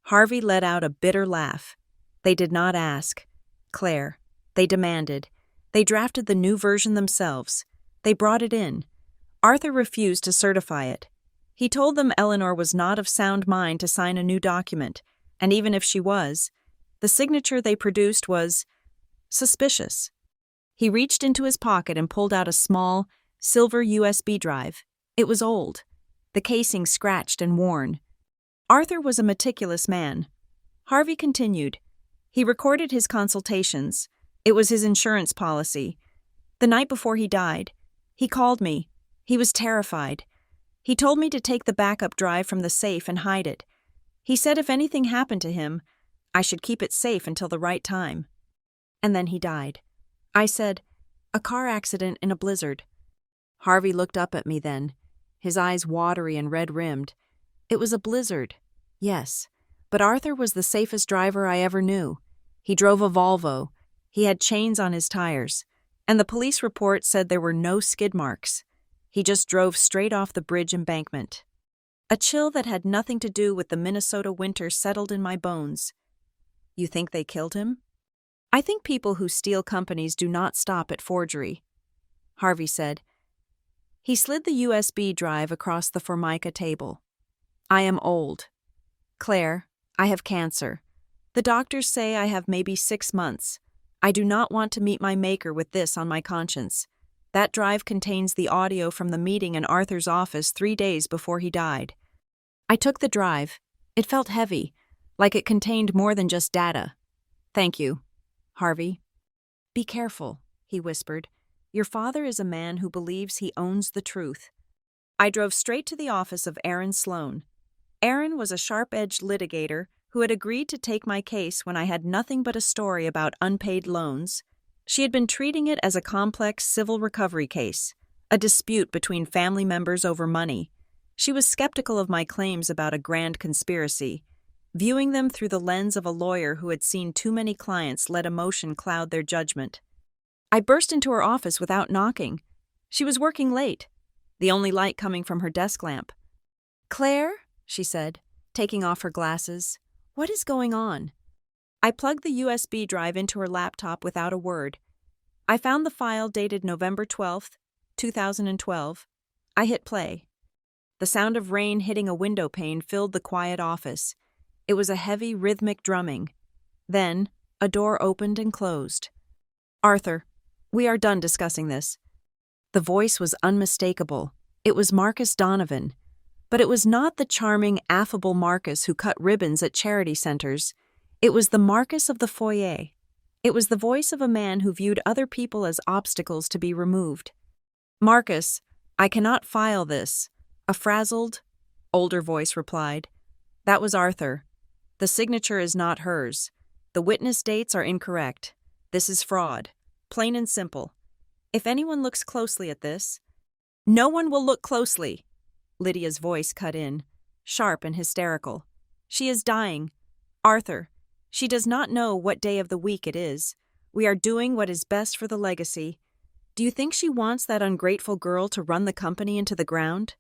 [SPEAKER 1] Harvey let out a bitter laugh. They did not ask. Claire. They demanded. They drafted the new version themselves. They brought it in. Arthur refused to certify it. He told them Eleanor was not of sound mind to sign a new document, and even if she was, the signature they produced was suspicious. He reached into his pocket and pulled out a small, silver USB drive. It was old, the casing scratched and worn. Arthur was a meticulous man. Harvey continued. He recorded his consultations. It was his insurance policy. The night before he died, he called me. He was terrified. He told me to take the backup drive from the safe and hide it. He said if anything happened to him, I should keep it safe until the right time. And then he died. I said, a car accident in a blizzard. Harvey looked up at me then, his eyes watery and red-rimmed. It was a blizzard, yes, but Arthur was the safest driver I ever knew. He drove a Volvo. He had chains on his tires, and the police report said there were no skid marks. He just drove straight off the bridge embankment. A chill that had nothing to do with the Minnesota winter settled in my bones. You think they killed him? I think people who steal companies do not stop at forgery, Harvey said. He slid the USB drive across the Formica table. I am old. Claire, I have cancer. The doctors say I have maybe 6 months. I do not want to meet my maker with this on my conscience. That drive contains the audio from the meeting in Arthur's office 3 days before he died. I took the drive. It felt heavy, like it contained more than just data. Thank you, Harvey. Be careful, he whispered. Your father is a man who believes he owns the truth. I drove straight to the office of Aaron Sloan. Aaron was a sharp-edged litigator who had agreed to take my case when I had nothing but a story about unpaid loans. She had been treating it as a complex civil recovery case, a dispute between family members over money. She was skeptical of my claims about a grand conspiracy, viewing them through the lens of a lawyer who had seen too many clients let emotion cloud their judgment. I burst into her office without knocking. She was working late, the only light coming from her desk lamp. Claire, she said, taking off her glasses, what is going on? I plugged the USB drive into her laptop without a word. I found the file dated November 12th, 2012. I hit play. The sound of rain hitting a window pane filled the quiet office. It was a heavy, rhythmic drumming. Then, a door opened and closed. "Arthur, we are done discussing this." The voice was unmistakable. It was Marcus Donovan. But it was not the charming, affable Marcus who cut ribbons at charity centers. It was the Marcus of the foyer. It was the voice of a man who viewed other people as obstacles to be removed. "Marcus, I cannot file this," a frazzled, older voice replied. "That was Arthur. The signature is not hers. The witness dates are incorrect. This is fraud. Plain and simple. If anyone looks closely at this—" "No one will look closely," Lydia's voice cut in, sharp and hysterical. "She is dying. Arthur, she does not know what day of the week it is. We are doing what is best for the legacy. Do you think she wants that ungrateful girl to run the company into the ground?"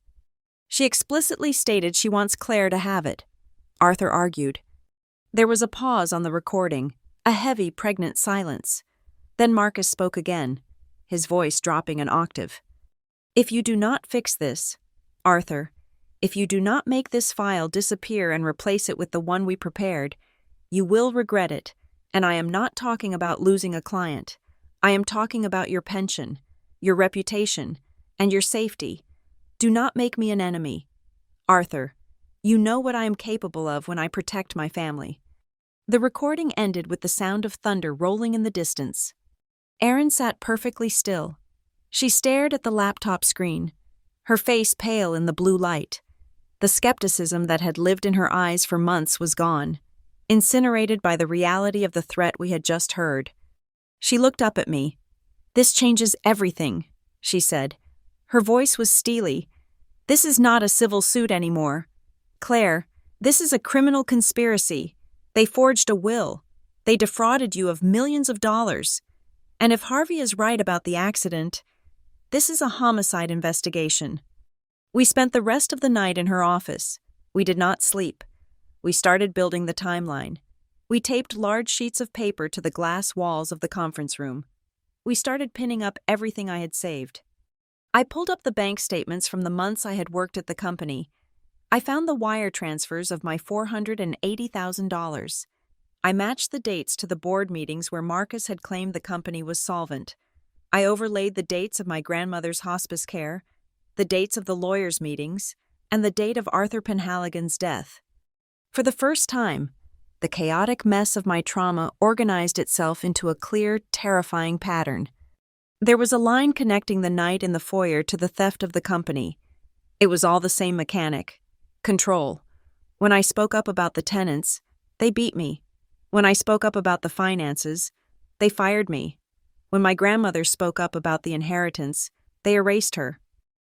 [SPEAKER 1] "She explicitly stated she wants Claire to have it," Arthur argued. There was a pause on the recording, a heavy, pregnant silence. Then Marcus spoke again, his voice dropping an octave. "If you do not fix this, Arthur, if you do not make this file disappear and replace it with the one we prepared, you will regret it, and I am not talking about losing a client. I am talking about your pension, your reputation, and your safety. Do not make me an enemy. Arthur, you know what I am capable of when I protect my family." The recording ended with the sound of thunder rolling in the distance. Erin sat perfectly still. She stared at the laptop screen, her face pale in the blue light. The skepticism that had lived in her eyes for months was gone, incinerated by the reality of the threat we had just heard. She looked up at me. "This changes everything," she said. Her voice was steely. "This is not a civil suit anymore. Claire, this is a criminal conspiracy. They forged a will. They defrauded you of millions of dollars. And if Harvey is right about the accident, this is a homicide investigation." We spent the rest of the night in her office. We did not sleep. We started building the timeline. We taped large sheets of paper to the glass walls of the conference room. We started pinning up everything I had saved. I pulled up the bank statements from the months I had worked at the company. I found the wire transfers of my $480,000. I matched the dates to the board meetings where Marcus had claimed the company was solvent. I overlaid the dates of my grandmother's hospice care, the dates of the lawyers' meetings, and the date of Arthur Penhaligon's death. For the first time, the chaotic mess of my trauma organized itself into a clear, terrifying pattern. There was a line connecting the night in the foyer to the theft of the company. It was all the same mechanic: control. When I spoke up about the tenants, they beat me. When I spoke up about the finances, they fired me. When my grandmother spoke up about the inheritance, they erased her.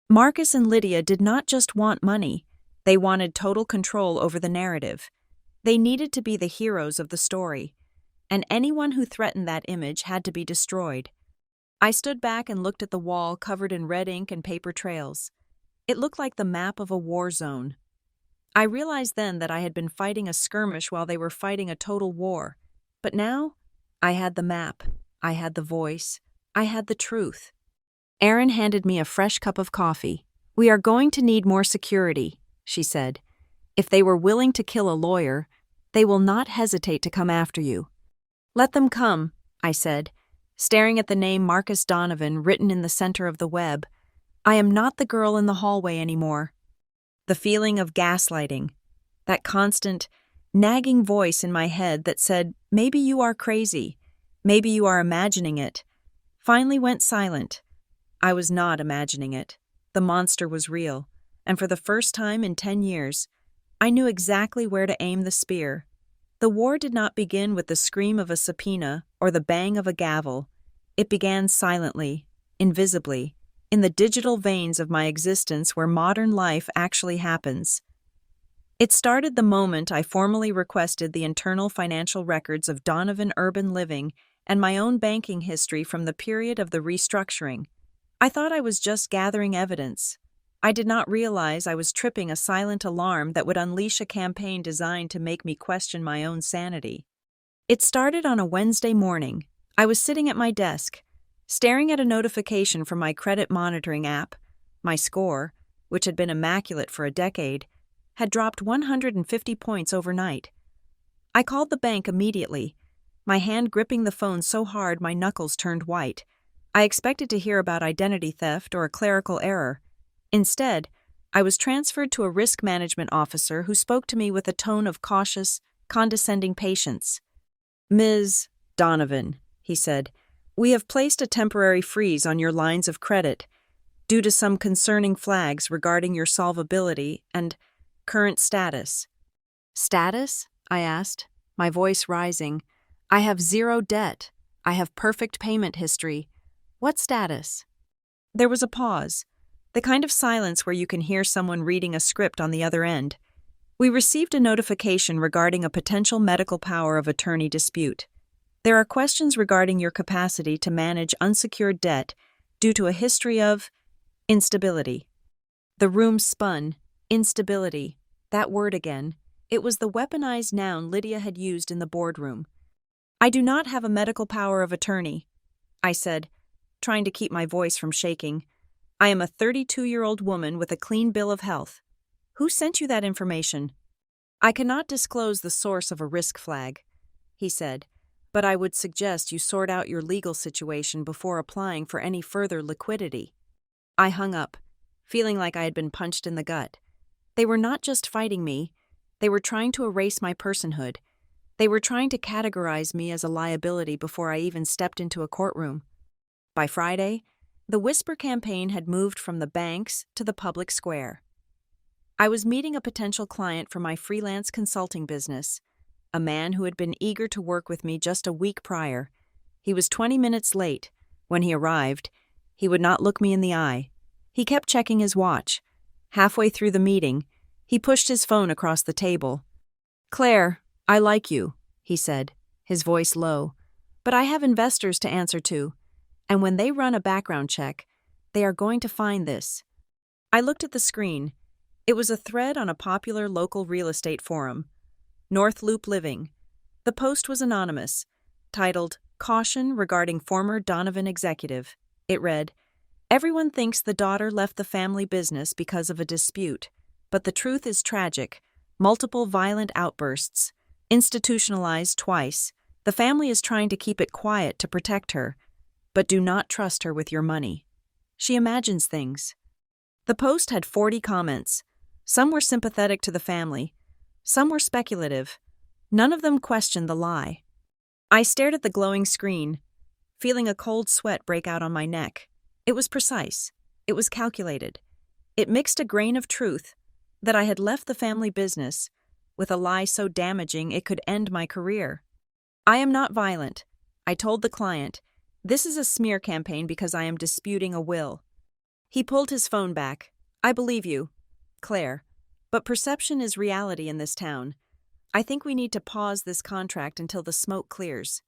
[SPEAKER 1] Marcus and Lydia did not just want money, they wanted total control over the narrative. They needed to be the heroes of the story, and anyone who threatened that image had to be destroyed. I stood back and looked at the wall covered in red ink and paper trails. It looked like the map of a war zone. I realized then that I had been fighting a skirmish while they were fighting a total war. But now, I had the map, I had the voice, I had the truth. Erin handed me a fresh cup of coffee. "We are going to need more security," she said. "If they were willing to kill a lawyer, they will not hesitate to come after you." "Let them come," I said, staring at the name Marcus Donovan written in the center of the web. I am not the girl in the hallway anymore. The feeling of gaslighting, that constant, nagging voice in my head that said, "Maybe you are crazy, maybe you are imagining it," finally went silent. I was not imagining it. The monster was real, and for the first time in 10 years, I knew exactly where to aim the spear. The war did not begin with the scream of a subpoena or the bang of a gavel. It began silently, invisibly, in the digital veins of my existence where modern life actually happens. It started the moment I formally requested the internal financial records of Donovan Urban Living and my own banking history from the period of the restructuring. I thought I was just gathering evidence. I did not realize I was tripping a silent alarm that would unleash a campaign designed to make me question my own sanity. It started on a Wednesday morning. I was sitting at my desk. Staring at a notification from my credit monitoring app, my score, which had been immaculate for a decade, had dropped 150 points overnight. I called the bank immediately, my hand gripping the phone so hard my knuckles turned white. I expected to hear about identity theft or a clerical error. Instead, I was transferred to a risk management officer who spoke to me with a tone of cautious, condescending patience. "Ms. Donovan," he said, "we have placed a temporary freeze on your lines of credit due to some concerning flags regarding your solvability and current status." "Status?" I asked, my voice rising. "I have zero debt. I have perfect payment history. What status?" There was a pause, the kind of silence where you can hear someone reading a script on the other end. "We received a notification regarding a potential medical power of attorney dispute. There are questions regarding your capacity to manage unsecured debt due to a history of instability." The room spun. Instability. That word again. It was the weaponized noun Lydia had used in the boardroom. "I do not have a medical power of attorney," I said, trying to keep my voice from shaking. "I am a 32-year-old woman with a clean bill of health. Who sent you that information?" "I cannot disclose the source of a risk flag," he said, "but I would suggest you sort out your legal situation before applying for any further liquidity." I hung up, feeling like I had been punched in the gut. They were not just fighting me, they were trying to erase my personhood. They were trying to categorize me as a liability before I even stepped into a courtroom. By Friday, the Whisper campaign had moved from the banks to the public square. I was meeting a potential client for my freelance consulting business, a man who had been eager to work with me just a week prior. He was 20 minutes late. When he arrived, he would not look me in the eye. He kept checking his watch. Halfway through the meeting, he pushed his phone across the table. "Claire, I like you," he said, his voice low, "but I have investors to answer to, and when they run a background check, they are going to find this." I looked at the screen. It was a thread on a popular local real estate forum, North Loop Living. The post was anonymous, titled "Caution Regarding Former Donovan Executive." It read, "Everyone thinks the daughter left the family business because of a dispute, but the truth is tragic. Multiple violent outbursts, institutionalized twice. The family is trying to keep it quiet to protect her, but do not trust her with your money. She imagines things." The post had 40 comments. Some were sympathetic to the family. Some were speculative. None of them questioned the lie. I stared at the glowing screen, feeling a cold sweat break out on my neck. It was precise. It was calculated. It mixed a grain of truth, that I had left the family business, with a lie so damaging it could end my career. "I am not violent," I told the client. "This is a smear campaign because I am disputing a will." He pulled his phone back. "I believe you, Claire, but perception is reality in this town. I think we need to pause this contract until the smoke clears."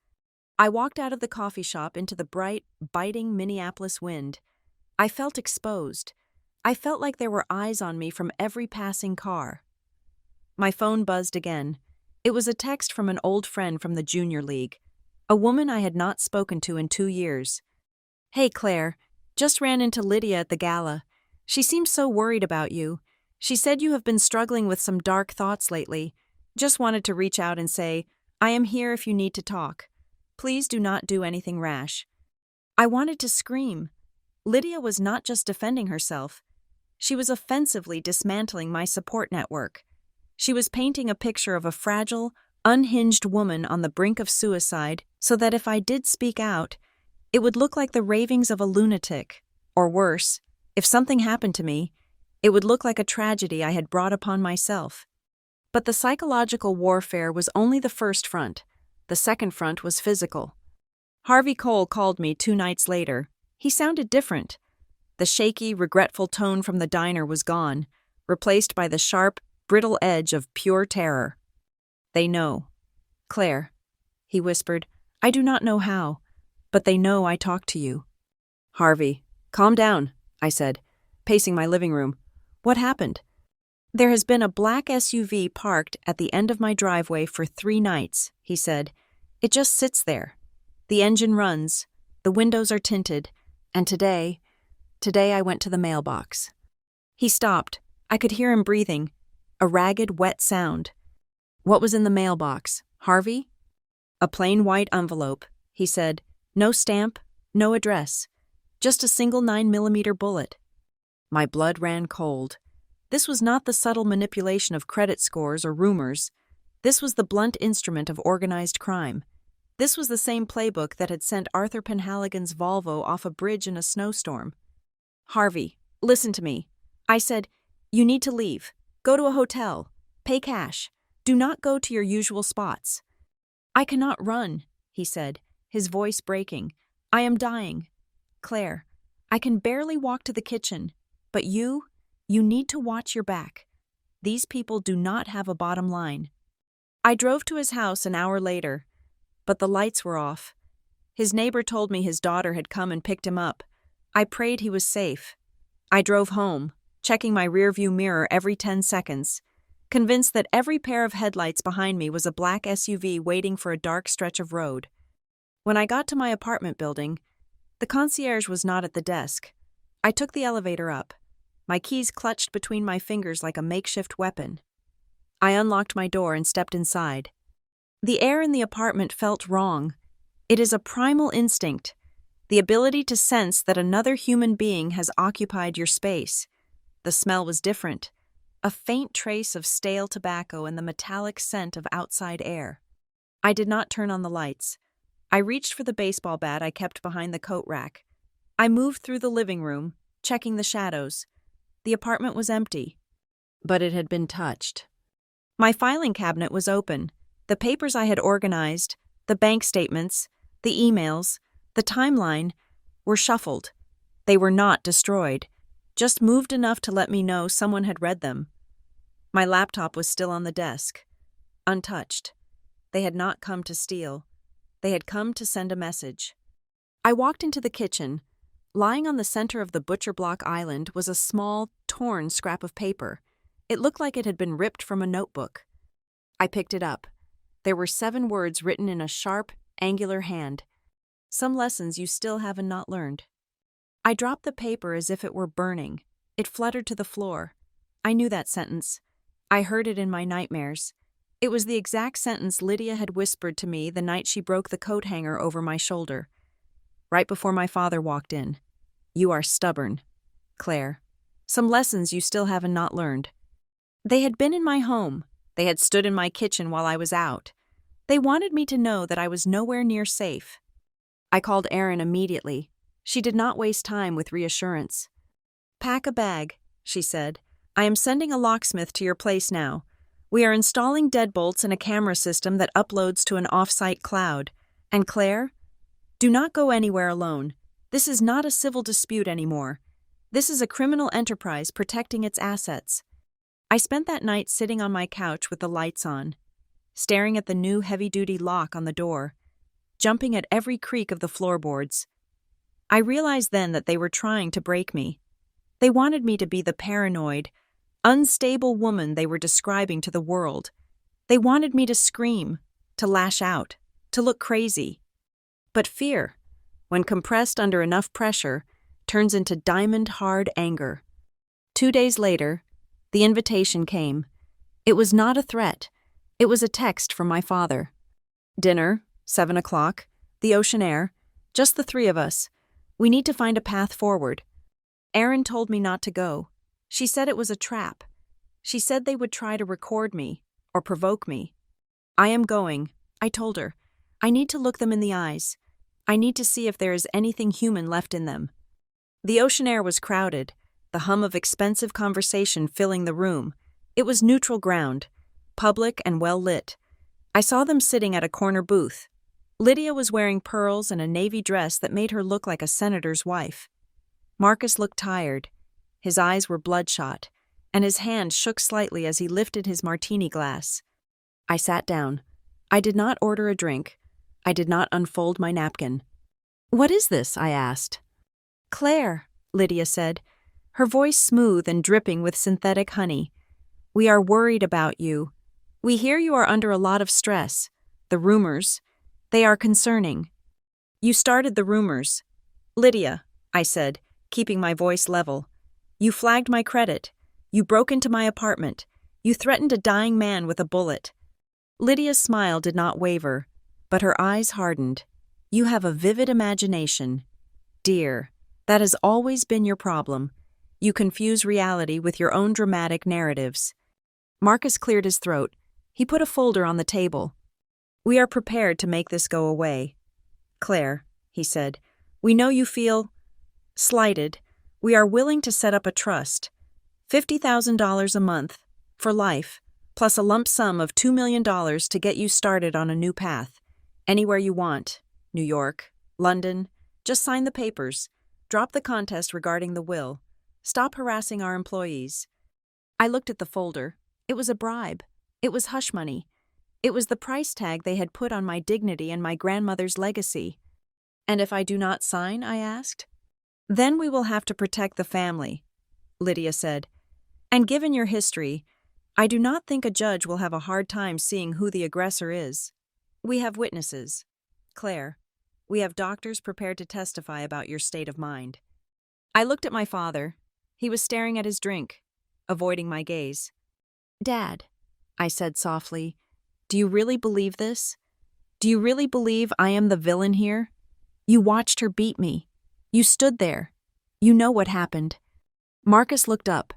[SPEAKER 1] I walked out of the coffee shop into the bright, biting Minneapolis wind. I felt exposed. I felt like there were eyes on me from every passing car. My phone buzzed again. It was a text from an old friend from the junior league, a woman I had not spoken to in 2 years. "Hey, Claire, just ran into Lydia at the gala. She seems so worried about you. She said you have been struggling with some dark thoughts lately. Just wanted to reach out and say, I am here if you need to talk. Please do not do anything rash." I wanted to scream. Lydia was not just defending herself. She was offensively dismantling my support network. She was painting a picture of a fragile, unhinged woman on the brink of suicide so that if I did speak out, it would look like the ravings of a lunatic. Or worse, if something happened to me, it would look like a tragedy I had brought upon myself. But the psychological warfare was only the first front. The second front was physical. Harvey Cole called me 2 nights later. He sounded different. The shaky, regretful tone from the diner was gone, replaced by the sharp, brittle edge of pure terror. "They know. Claire," he whispered, "I do not know how, but they know I talk to you." "Harvey, calm down," I said, pacing my living room. "What happened?" "There has been a black SUV parked at the end of my driveway for 3 nights, he said. "It just sits there. The engine runs, The windows are tinted, and today I went to the mailbox." He stopped. I could hear him breathing, a ragged, wet sound. "What was in the mailbox, Harvey?" "A plain white envelope," he said. "No stamp, no address. Just a single 9mm bullet." My blood ran cold. This was not the subtle manipulation of credit scores or rumors. This was the blunt instrument of organized crime. This was the same playbook that had sent Arthur Penhaligon's Volvo off a bridge in a snowstorm. "Harvey, listen to me," I said. "You need to leave. Go to a hotel. Pay cash. Do not go to your usual spots." "I cannot run," he said, his voice breaking. "I am dying. Claire, I can barely walk to the kitchen, but you need to watch your back. These people do not have a bottom line." I drove to his house an hour later, but the lights were off. His neighbor told me his daughter had come and picked him up. I prayed he was safe. I drove home, checking my rearview mirror every 10 seconds, convinced that every pair of headlights behind me was a black SUV waiting for a dark stretch of road. When I got to my apartment building, the concierge was not at the desk. I took the elevator up, my keys clutched between my fingers like a makeshift weapon. I unlocked my door and stepped inside. The air in the apartment felt wrong. It is a primal instinct, the ability to sense that another human being has occupied your space. The smell was different, a faint trace of stale tobacco and the metallic scent of outside air. I did not turn on the lights. I reached for the baseball bat I kept behind the coat rack. I moved through the living room, checking the shadows. The apartment was empty, but it had been touched. My filing cabinet was open. The papers I had organized, the bank statements, the emails, the timeline, were shuffled. They were not destroyed, just moved enough to let me know someone had read them. My laptop was still on the desk, untouched. They had not come to steal. They had come to send a message. I walked into the kitchen. Lying on the center of the butcher block island was a small, torn scrap of paper. It looked like it had been ripped from a notebook. I picked it up. There were 7 words written in a sharp, angular hand. "Some lessons you still haven't not learned." I dropped the paper as if it were burning. It fluttered to the floor. I knew that sentence. I heard it in my nightmares. It was the exact sentence Lydia had whispered to me the night she broke the coat hanger over my shoulder. Right before my father walked in. "You are stubborn, Claire. Some lessons you still haven't not learned." They had been in my home. They had stood in my kitchen while I was out. They wanted me to know that I was nowhere near safe. I called Erin immediately. She did not waste time with reassurance. "Pack a bag," she said. "I am sending a locksmith to your place now. We are installing deadbolts and a camera system that uploads to an off-site cloud. And Claire, do not go anywhere alone. This is not a civil dispute anymore. This is a criminal enterprise protecting its assets." I spent that night sitting on my couch with the lights on, staring at the new heavy-duty lock on the door, jumping at every creak of the floorboards. I realized then that they were trying to break me. They wanted me to be the paranoid, unstable woman they were describing to the world. They wanted me to scream, to lash out, to look crazy. But fear, when compressed under enough pressure, turns into diamond-hard anger. 2 days later, the invitation came. It was not a threat. It was a text from my father. "Dinner, 7 o'clock, the ocean air, just the 3 of us. We need to find a path forward." Erin told me not to go. She said it was a trap. She said they would try to record me or provoke me. "I am going," I told her. "I need to look them in the eyes. I need to see if there is anything human left in them." The ocean air was crowded, the hum of expensive conversation filling the room. It was neutral ground, public and well lit. I saw them sitting at a corner booth. Lydia was wearing pearls and a navy dress that made her look like a senator's wife. Marcus looked tired. His eyes were bloodshot, and his hand shook slightly as he lifted his martini glass. I sat down. I did not order a drink. I did not unfold my napkin. "What is this?" I asked. "Claire," Lydia said, her voice smooth and dripping with synthetic honey. "We are worried about you. We hear you are under a lot of stress. The rumors, they are concerning." You started the rumors. Lydia, I said, keeping my voice level. You flagged my credit. You broke into my apartment. You threatened a dying man with a bullet. Lydia's smile did not waver, but her eyes hardened. You have a vivid imagination. Dear, that has always been your problem. You confuse reality with your own dramatic narratives. Marcus cleared his throat. He put a folder on the table. We are prepared to make this go away. Claire, he said, we know you feel slighted. We are willing to set up a trust. $50,000 a month, for life, plus a lump sum of $2 million to get you started on a new path. Anywhere you want. New York, London. Just sign the papers. Drop the contest regarding the will. Stop harassing our employees. I looked at the folder. It was a bribe. It was hush money. It was the price tag they had put on my dignity and my grandmother's legacy. And if I do not sign, I asked? Then we will have to protect the family, Lydia said. And given your history, I do not think a judge will have a hard time seeing who the aggressor is. We have witnesses. Claire, we have doctors prepared to testify about your state of mind. I looked at my father. He was staring at his drink, avoiding my gaze. Dad, I said softly, do you really believe this? Do you really believe I am the villain here? You watched her beat me. You stood there. You know what happened. Marcus looked up,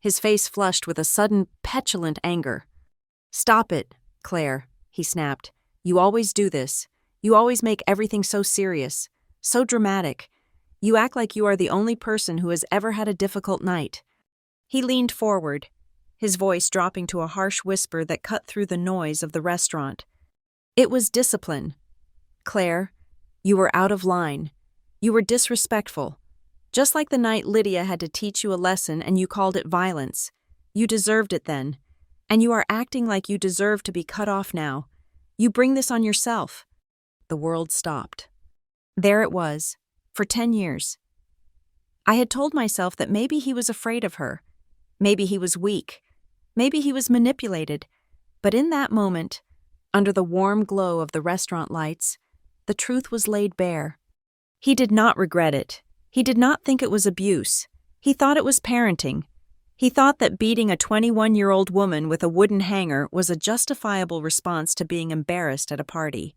[SPEAKER 1] his face flushed with a sudden, petulant anger. Stop it, Claire, he snapped. You always do this. You always make everything so serious, so dramatic. You act like you are the only person who has ever had a difficult night. He leaned forward, his voice dropping to a harsh whisper that cut through the noise of the restaurant. It was discipline. Claire, you were out of line. You were disrespectful. Just like the night Lydia had to teach you a lesson and you called it violence. You deserved it then. And you are acting like you deserve to be cut off now. You bring this on yourself. The world stopped. There it was, for 10 years. I had told myself that maybe he was afraid of her. Maybe he was weak. Maybe he was manipulated. But in that moment, under the warm glow of the restaurant lights, the truth was laid bare. He did not regret it. He did not think it was abuse. He thought it was parenting. He thought that beating a 21-year-old woman with a wooden hanger was a justifiable response to being embarrassed at a party.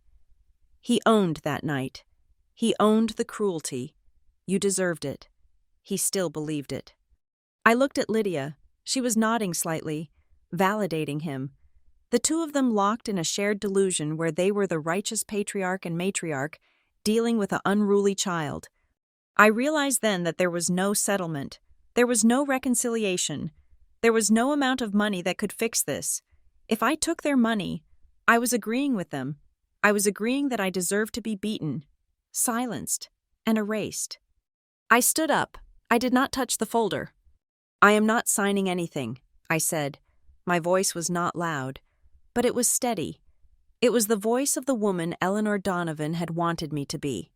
[SPEAKER 1] He owned that night. He owned the cruelty. You deserved it. He still believed it. I looked at Lydia. She was nodding slightly, validating him. The two of them locked in a shared delusion where they were the righteous patriarch and matriarch dealing with an unruly child. I realized then that there was no settlement. There was no reconciliation. There was no amount of money that could fix this. If I took their money, I was agreeing with them. I was agreeing that I deserved to be beaten, silenced, and erased. I stood up. I did not touch the folder. I am not signing anything, I said. My voice was not loud, but it was steady. It was the voice of the woman Eleanor Donovan had wanted me to be.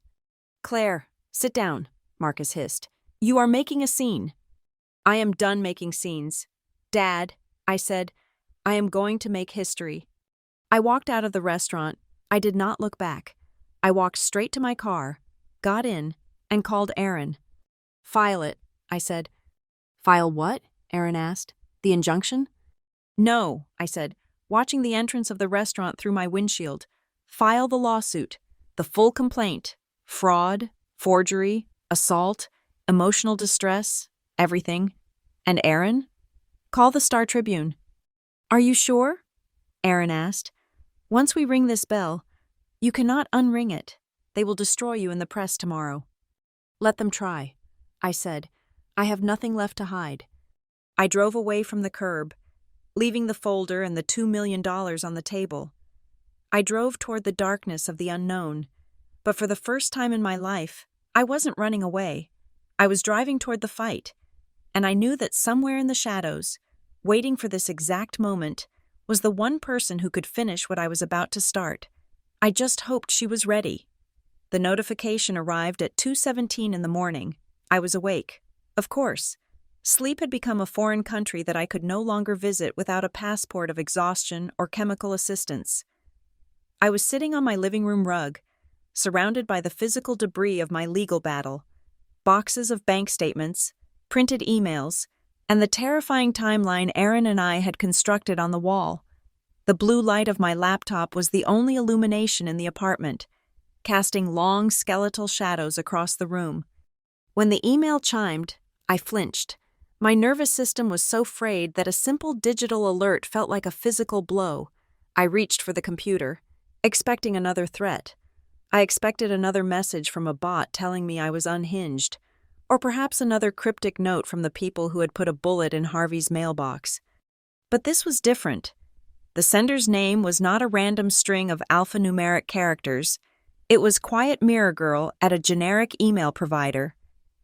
[SPEAKER 1] Claire, sit down, Marcus hissed. You are making a scene. I am done making scenes. Dad, I said, I am going to make history. I walked out of the restaurant. I did not look back. I walked straight to my car, got in, and called Aaron. File it, I said. File what? Aaron asked. The injunction? No, I said, watching the entrance of the restaurant through my windshield. File the lawsuit, the full complaint, fraud, forgery, assault, emotional distress, everything. And Aaron? Call the Star Tribune. Are you sure? Aaron asked. Once we ring this bell, you cannot unring it. They will destroy you in the press tomorrow. Let them try, I said. I have nothing left to hide. I drove away from the curb, leaving the folder and the $2 million on the table. I drove toward the darkness of the unknown, but for the first time in my life, I wasn't running away. I was driving toward the fight, and I knew that somewhere in the shadows, waiting for this exact moment, was the one person who could finish what I was about to start. I just hoped she was ready. The notification arrived at 2:17 in the morning. I was awake. Of course. Sleep had become a foreign country that I could no longer visit without a passport of exhaustion or chemical assistance. I was sitting on my living room rug, surrounded by the physical debris of my legal battle, boxes of bank statements, printed emails, and the terrifying timeline Aaron and I had constructed on the wall. The blue light of my laptop was the only illumination in the apartment, casting long skeletal shadows across the room. When the email chimed, I flinched. My nervous system was so frayed that a simple digital alert felt like a physical blow. I reached for the computer, expecting another threat. I expected another message from a bot telling me I was unhinged, or perhaps another cryptic note from the people who had put a bullet in Harvey's mailbox. But this was different. The sender's name was not a random string of alphanumeric characters. It was Quiet Mirror Girl at a generic email provider.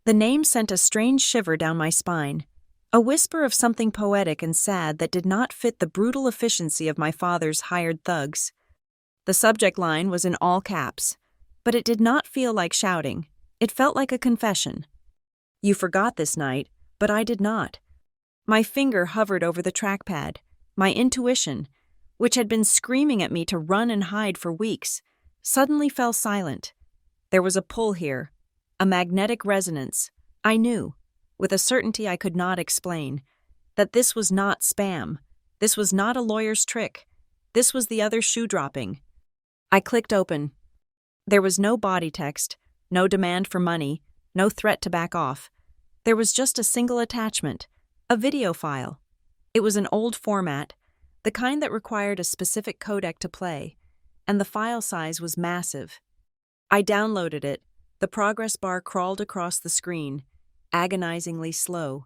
[SPEAKER 1] The name sent a strange shiver down my spine, a whisper of something poetic and sad that did not fit the brutal efficiency of my father's hired thugs. The subject line was in all caps, but it did not feel like shouting. It felt like a confession. You forgot this night, but I did not. My finger hovered over the trackpad. My intuition, which had been screaming at me to run and hide for weeks, suddenly fell silent. There was a pull here, a magnetic resonance. I knew, with a certainty I could not explain, that this was not spam. This was not a lawyer's trick. This was the other shoe dropping. I clicked open. There was no body text, no demand for money, no threat to back off. There was just a single attachment, a video file. It was an old format, the kind that required a specific codec to play, and the file size was massive. I downloaded it. The progress bar crawled across the screen, agonizingly slow.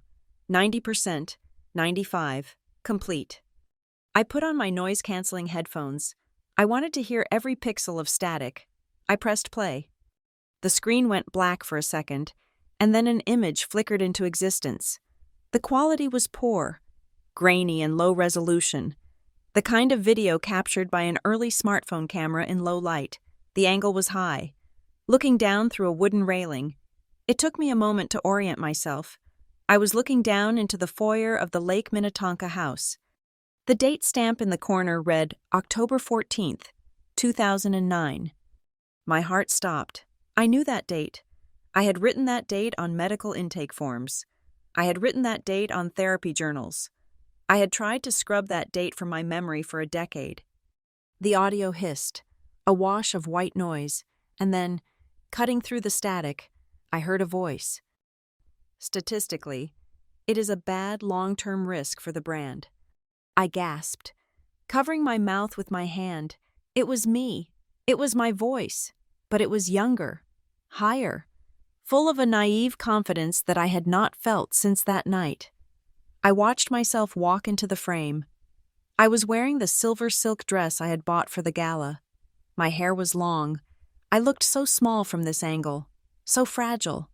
[SPEAKER 1] 90%, 95, complete. I put on my noise-canceling headphones. I wanted to hear every pixel of static. I pressed play. The screen went black for a second, and then an image flickered into existence. The quality was poor, grainy and low resolution, the kind of video captured by an early smartphone camera in low light. The angle was high. Looking down through a wooden railing, it took me a moment to orient myself. I was looking down into the foyer of the Lake Minnetonka house. The date stamp in the corner read October 14th, 2009. My heart stopped. I knew that date. I had written that date on medical intake forms. I had written that date on therapy journals. I had tried to scrub that date from my memory for a decade. The audio hissed, a wash of white noise, and then, cutting through the static, I heard a voice. Statistically, it is a bad long-term risk for the brand. I gasped, covering my mouth with my hand. It was me. It was my voice, but it was younger, higher, full of a naive confidence that I had not felt since that night. I watched myself walk into the frame. I was wearing the silver silk dress I had bought for the gala. My hair was long. I looked so small from this angle, so fragile.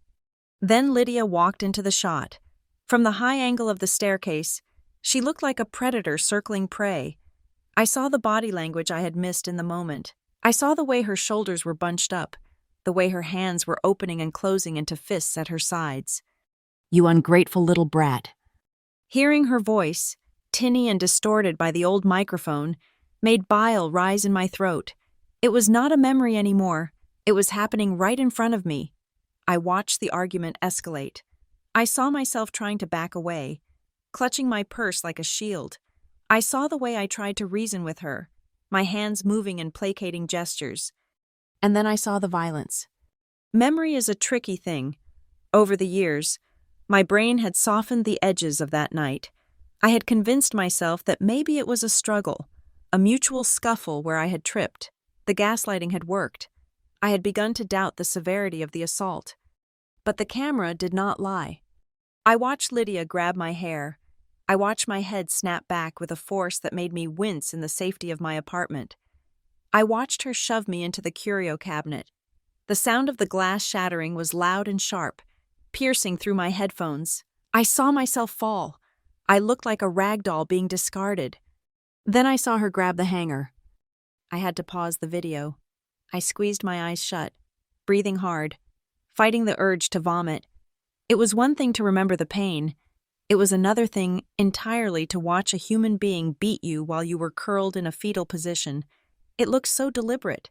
[SPEAKER 1] Then Lydia walked into the shot. From the high angle of the staircase, she looked like a predator circling prey. I saw the body language I had missed in the moment. I saw the way her shoulders were bunched up, the way her hands were opening and closing into fists at her sides. "You ungrateful little brat." Hearing her voice, tinny and distorted by the old microphone, made bile rise in my throat. It was not a memory anymore. It was happening right in front of me. I watched the argument escalate. I saw myself trying to back away, clutching my purse like a shield. I saw the way I tried to reason with her, my hands moving in placating gestures. And then I saw the violence. Memory is a tricky thing. Over the years, my brain had softened the edges of that night. I had convinced myself that maybe it was a struggle, a mutual scuffle where I had tripped. The gaslighting had worked. I had begun to doubt the severity of the assault. But the camera did not lie. I watched Lydia grab my hair. I watched my head snap back with a force that made me wince in the safety of my apartment. I watched her shove me into the curio cabinet. The sound of the glass shattering was loud and sharp, piercing through my headphones. I saw myself fall. I looked like a rag doll being discarded. Then I saw her grab the hanger. I had to pause the video. I squeezed my eyes shut, breathing hard, fighting the urge to vomit. It was one thing to remember the pain. It was another thing entirely to watch a human being beat you while you were curled in a fetal position. It looked so deliberate.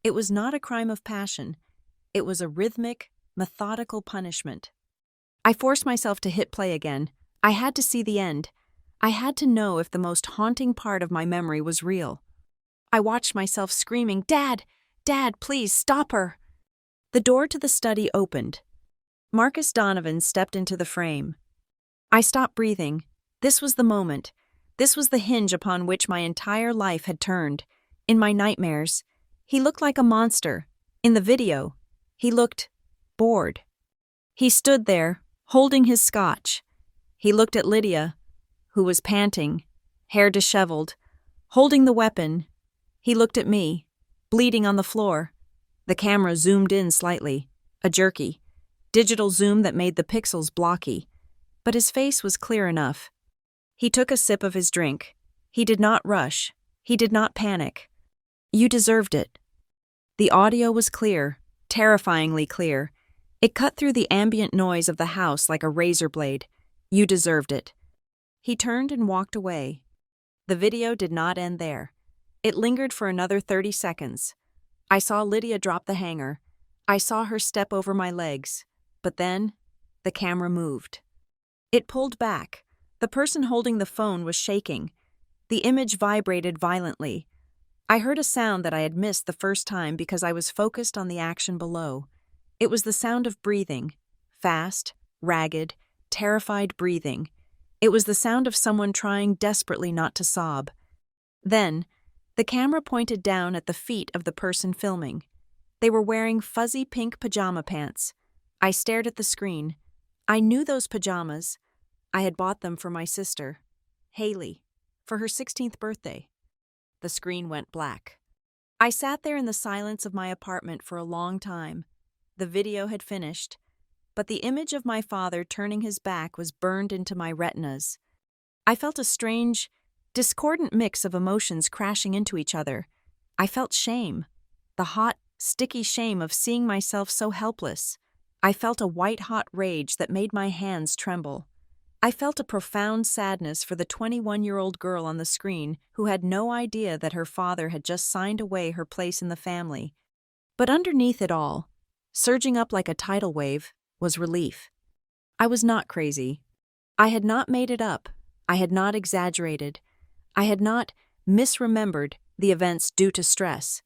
[SPEAKER 1] It was not a crime of passion. It was a rhythmic, methodical punishment. I forced myself to hit play again. I had to see the end. I had to know if the most haunting part of my memory was real. I watched myself screaming, "Dad! Dad, please stop her!" The door to the study opened. Marcus Donovan stepped into the frame. I stopped breathing. This was the moment. This was the hinge upon which my entire life had turned. In my nightmares, he looked like a monster. In the video, he looked bored. He stood there, holding his scotch. He looked at Lydia, who was panting, hair disheveled, holding the weapon. He looked at me, bleeding on the floor. The camera zoomed in slightly, a jerky, digital zoom that made the pixels blocky. But his face was clear enough. He took a sip of his drink. He did not rush. He did not panic. "You deserved it." The audio was clear, terrifyingly clear. It cut through the ambient noise of the house like a razor blade. "You deserved it." He turned and walked away. The video did not end there. It lingered for another 30 seconds. I saw Lydia drop the hanger. I saw her step over my legs. But then, the camera moved. It pulled back. The person holding the phone was shaking. The image vibrated violently. I heard a sound that I had missed the first time because I was focused on the action below. It was the sound of breathing. Fast, ragged, terrified breathing. It was the sound of someone trying desperately not to sob. Then, the camera pointed down at the feet of the person filming. They were wearing fuzzy pink pajama pants. I stared at the screen. I knew those pajamas. I had bought them for my sister, Haley, for her 16th birthday. The screen went black. I sat there in the silence of my apartment for a long time. The video had finished, but the image of my father turning his back was burned into my retinas. I felt a strange, discordant mix of emotions crashing into each other. I felt shame, the hot, sticky shame of seeing myself so helpless. I felt a white-hot rage that made my hands tremble. I felt a profound sadness for the 21-year-old girl on the screen who had no idea that her father had just signed away her place in the family. But underneath it all, surging up like a tidal wave, was relief. I was not crazy. I had not made it up. I had not exaggerated. I had not misremembered the events due to stress.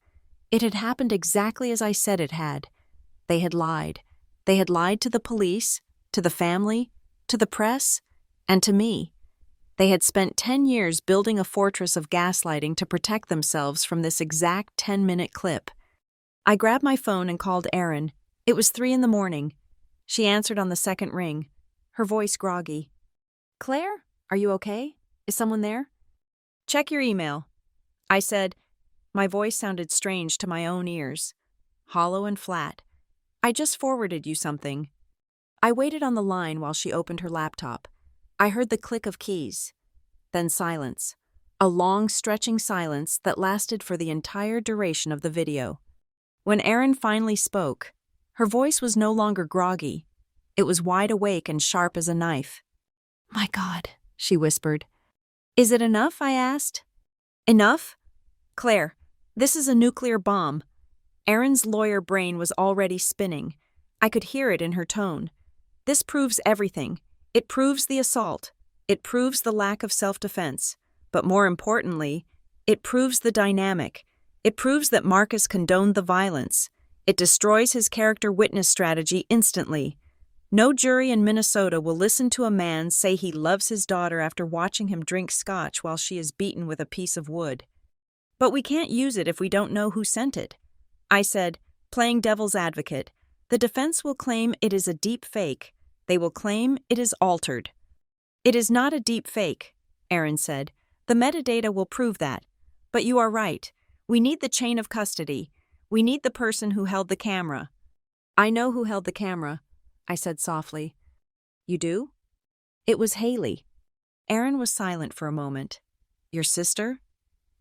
[SPEAKER 1] It had happened exactly as I said it had. They had lied. They had lied to the police, to the family, to the press, and to me. They had spent 10 years building a fortress of gaslighting to protect themselves from this exact 10-minute clip. I grabbed my phone and called Erin. It was 3 a.m. She answered on the second ring, her voice groggy. "Claire, are you okay? Is someone there?" "Check your email," I said. My voice sounded strange to my own ears, hollow and flat. "I just forwarded you something." I waited on the line while she opened her laptop. I heard the click of keys. Then silence. A long, stretching silence that lasted for the entire duration of the video. When Erin finally spoke, her voice was no longer groggy. It was wide awake and sharp as a knife. "My God," she whispered. "Is it enough?" I asked. "Enough? Claire, this is a nuclear bomb." Erin's lawyer brain was already spinning. I could hear it in her tone. "This proves everything. It proves the assault. It proves the lack of self-defense. But more importantly, it proves the dynamic. It proves that Marcus condoned the violence. It destroys his character witness strategy instantly. No jury in Minnesota will listen to a man say he loves his daughter after watching him drink scotch while she is beaten with a piece of wood. But we can't use it if we don't know who sent it." I said, playing devil's advocate. "The defense will claim it is a deep fake. They will claim it is altered." "It is not a deep fake," Erin said. "The metadata will prove that. But you are right. We need the chain of custody. We need the person who held the camera." "I know who held the camera," I said softly. "You do?" "It was Haley." Erin was silent for a moment. "Your sister?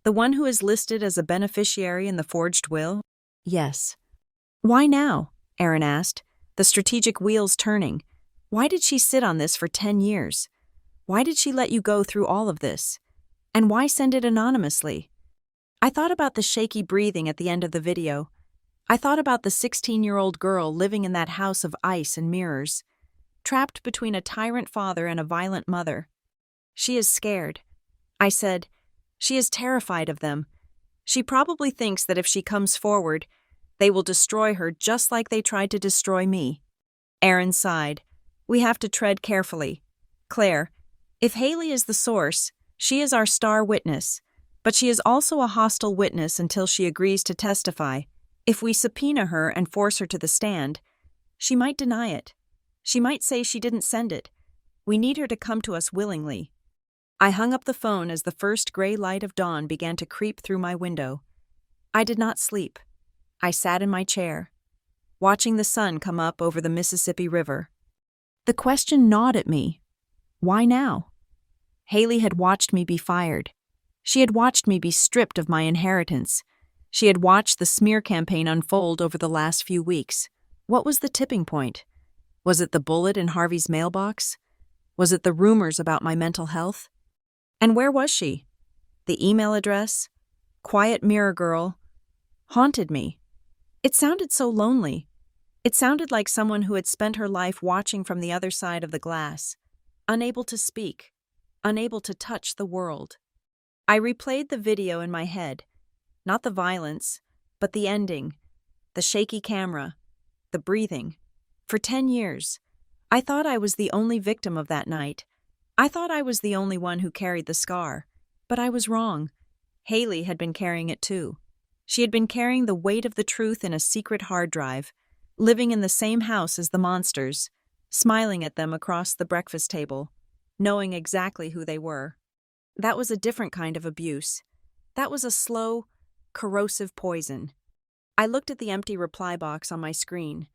[SPEAKER 1] The one who is listed as a beneficiary in the forged will?" "Yes." "Why now?" Erin asked, the strategic wheels turning. "Why did she sit on this for 10 years? Why did she let you go through all of this? And why send it anonymously?" I thought about the shaky breathing at the end of the video, I thought about the 16-year-old girl living in that house of ice and mirrors, trapped between a tyrant father and a violent mother. She is scared. I said, she is terrified of them. She probably thinks that if she comes forward, they will destroy her just like they tried to destroy me. Aaron sighed. We have to tread carefully. Claire, if Haley is the source, she is our star witness, but she is also a hostile witness until she agrees to testify. If we subpoena her and force her to the stand, she might deny it. She might say she didn't send it. We need her to come to us willingly. I hung up the phone as the first gray light of dawn began to creep through my window. I did not sleep. I sat in my chair, watching the sun come up over the Mississippi River. The question gnawed at me. Why now? Haley had watched me be fired. She had watched me be stripped of my inheritance. She had watched the smear campaign unfold over the last few weeks. What was the tipping point? Was it the bullet in Harvey's mailbox? Was it the rumors about my mental health? And where was she? The email address, quiet mirror girl, haunted me. It sounded so lonely. It sounded like someone who had spent her life watching from the other side of the glass, unable to speak, unable to touch the world. I replayed the video in my head, not the violence, but the ending, the shaky camera, the breathing. For 10 years, I thought I was the only victim of that night. I thought I was the only one who carried the scar, but I was wrong. Haley had been carrying it too. She had been carrying the weight of the truth in a secret hard drive, living in the same house as the monsters, smiling at them across the breakfast table, knowing exactly who they were. That was a different kind of abuse. That was a slow, corrosive poison. I looked at the empty reply box on my screen.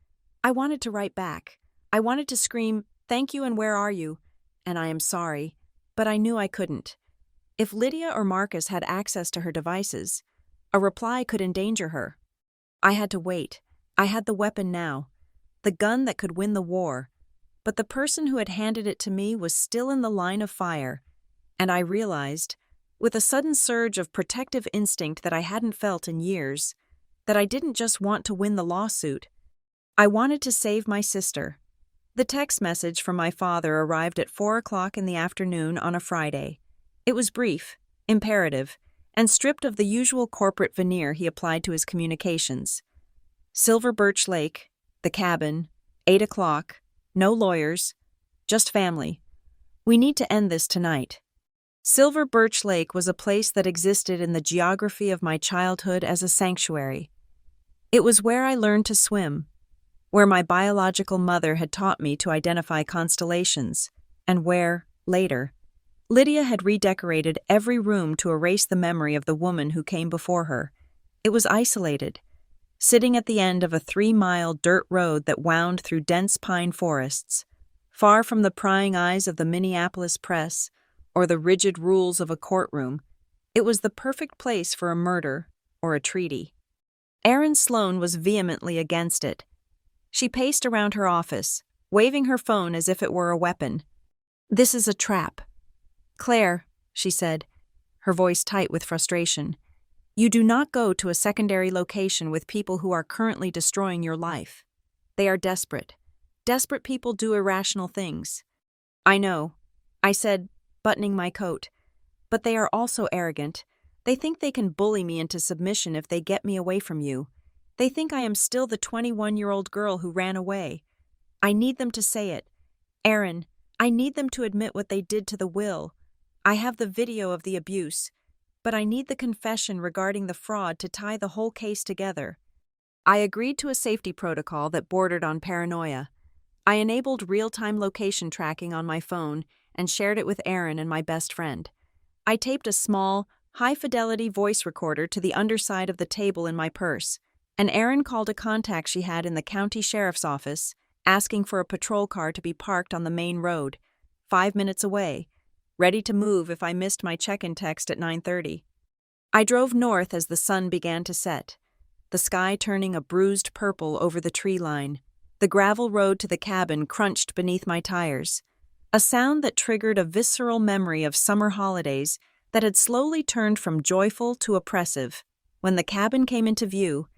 [SPEAKER 1] I wanted to write back. I wanted to scream, "Thank you and where are you?" And I am sorry, but I knew I couldn't. If Lydia or Marcus had access to her devices, a reply could endanger her. I had to wait. I had the weapon now, the gun that could win the war, but the person who had handed it to me was still in the line of fire, and I realized, with a sudden surge of protective instinct that I hadn't felt in years, that I didn't just want to win the lawsuit. I wanted to save my sister. The text message from my father arrived at 4 o'clock in the afternoon on a Friday. It was brief, imperative, and stripped of the usual corporate veneer he applied to his communications. Silver Birch Lake, the cabin, 8 o'clock, no lawyers, just family. We need to end this tonight. Silver Birch Lake was a place that existed in the geography of my childhood as a sanctuary. It was where I learned to swim, where my biological mother had taught me to identify constellations, and where, later, Lydia had redecorated every room to erase the memory of the woman who came before her. It was isolated, sitting at the end of a 3-mile dirt road that wound through dense pine forests, far from the prying eyes of the Minneapolis press or the rigid rules of a courtroom. It was the perfect place for a murder or a treaty. Erin Sloan was vehemently against it. She paced around her office, waving her phone as if it were a weapon. "This is a trap." "Claire," she said, her voice tight with frustration, "you do not go to a secondary location with people who are currently destroying your life. They are desperate. Desperate people do irrational things." "I know," I said, buttoning my coat, "but they are also arrogant. They think they can bully me into submission if they get me away from you. They think I am still the 21-year-old girl who ran away. I need them to say it. Erin, I need them to admit what they did to the will. I have the video of the abuse, but I need the confession regarding the fraud to tie the whole case together." I agreed to a safety protocol that bordered on paranoia. I enabled real-time location tracking on my phone and shared it with Erin and my best friend. I taped a small, high-fidelity voice recorder to the underside of the table in my purse, and Erin called a contact she had in the county sheriff's office, asking for a patrol car to be parked on the main road, 5 minutes away, ready to move if I missed my check-in text at 9:30. I drove north as the sun began to set, the sky turning a bruised purple over the tree line. The gravel road to the cabin crunched beneath my tires, a sound that triggered a visceral memory of summer holidays that had slowly turned from joyful to oppressive. When the cabin came into view,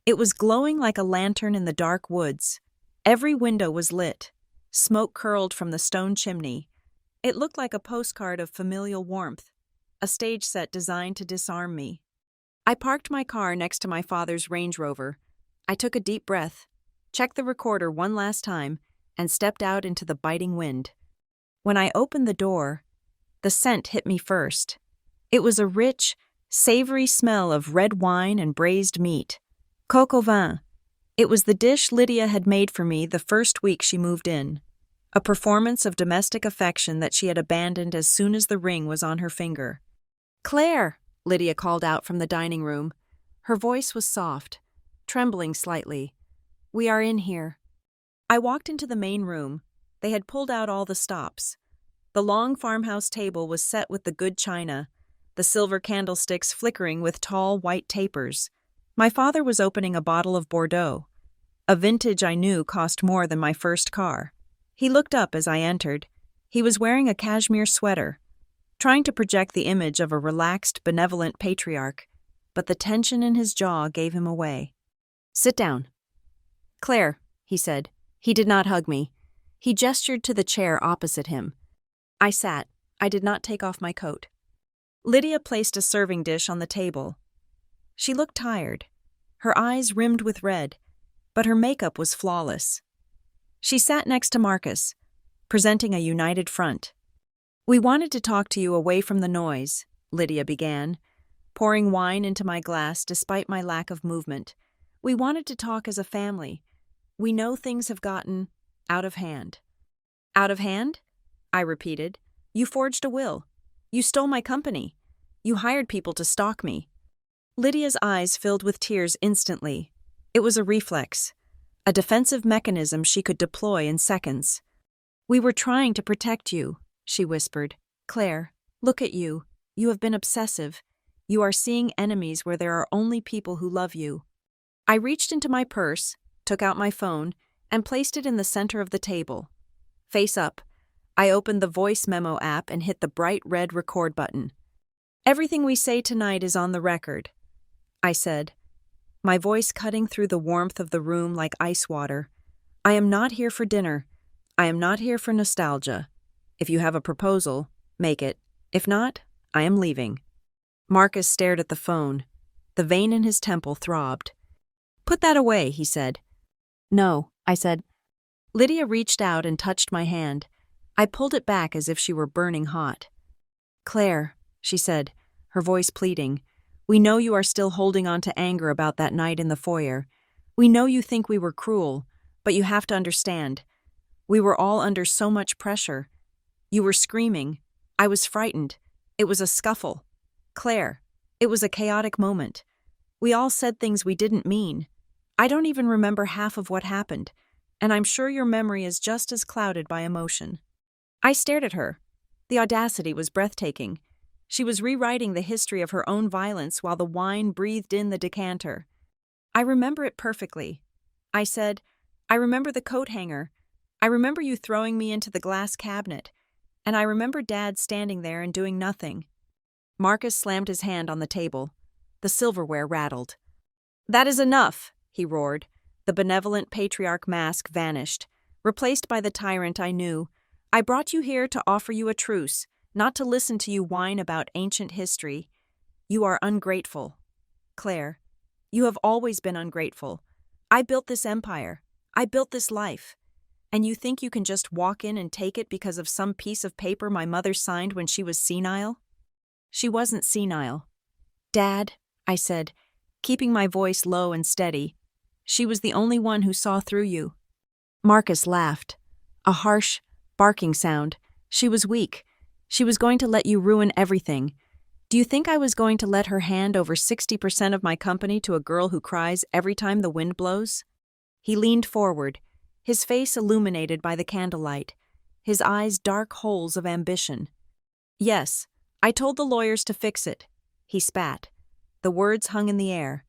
[SPEAKER 1] It was glowing like a lantern in the dark woods. Every window was lit. Smoke curled from the stone chimney. It looked like a postcard of familial warmth, a stage set designed to disarm me. I parked my car next to my father's Range Rover. I took a deep breath, checked the recorder one last time, and stepped out into the biting wind. When I opened the door, the scent hit me first. It was a rich, savory smell of red wine and braised meat. Coq au vin. It was the dish Lydia had made for me the first week she moved in. A performance of domestic affection that she had abandoned as soon as the ring was on her finger. "Claire!" Lydia called out from the dining room. Her voice was soft, trembling slightly. "We are in here." I walked into the main room. They had pulled out all the stops. The long farmhouse table was set with the good china, the silver candlesticks flickering with tall white tapers. My father was opening a bottle of Bordeaux. A vintage I knew cost more than my first car. He looked up as I entered. He was wearing a cashmere sweater, trying to project the image of a relaxed, benevolent patriarch, but the tension in his jaw gave him away. "Sit down." "Claire," he said. He did not hug me. He gestured to the chair opposite him. I sat. I did not take off my coat. Lydia placed a serving dish on the table. She looked tired, her eyes rimmed with red, but her makeup was flawless. She sat next to Marcus, presenting a united front. "We wanted to talk to you away from the noise," Lydia began, pouring wine into my glass despite my lack of movement. "We wanted to talk as a family. We know things have gotten out of hand." "Out of hand?" I repeated. "You forged a will. You stole my company. You hired people to stalk me." Lydia's eyes filled with tears instantly. It was a reflex, a defensive mechanism she could deploy in seconds. "We were trying to protect you," she whispered. "Claire, look at you. You have been obsessive. You are seeing enemies where there are only people who love you." I reached into my purse, took out my phone, and placed it in the center of the table. Face up, I opened the voice memo app and hit the bright red record button. "Everything we say tonight is on the record," I said, my voice cutting through the warmth of the room like ice water. "I am not here for dinner. I am not here for nostalgia. If you have a proposal, make it. If not, I am leaving." Marcus stared at the phone. The vein in his temple throbbed. "Put that away," he said. "No," I said. Lydia reached out and touched my hand. I pulled it back as if she were burning hot. "Claire," she said, her voice pleading, "we know you are still holding on to anger about that night in the foyer. We know you think we were cruel, but you have to understand. We were all under so much pressure. You were screaming. I was frightened. It was a scuffle. Claire, it was a chaotic moment. We all said things we didn't mean. I don't even remember half of what happened, and I'm sure your memory is just as clouded by emotion." I stared at her. The audacity was breathtaking. She was rewriting the history of her own violence while the wine breathed in the decanter. "I remember it perfectly." I said, "I remember the coat hanger. I remember you throwing me into the glass cabinet. And I remember Dad standing there and doing nothing." Marcus slammed his hand on the table. The silverware rattled. "That is enough," he roared. The benevolent patriarch mask vanished, replaced by the tyrant I knew. "I brought you here to offer you a truce, not to listen to you whine about ancient history. You are ungrateful. Claire, you have always been ungrateful. I built this empire. I built this life. And you think you can just walk in and take it because of some piece of paper my mother signed when she was senile?" She wasn't senile. "Dad," I said, keeping my voice low and steady, "she was the only one who saw through you." Marcus laughed. A harsh, barking sound. "She was weak. She was going to let you ruin everything. Do you think I was going to let her hand over 60% of my company to a girl who cries every time the wind blows?" He leaned forward, his face illuminated by the candlelight, his eyes dark holes of ambition. "Yes, I told the lawyers to fix it." He spat. The words hung in the air.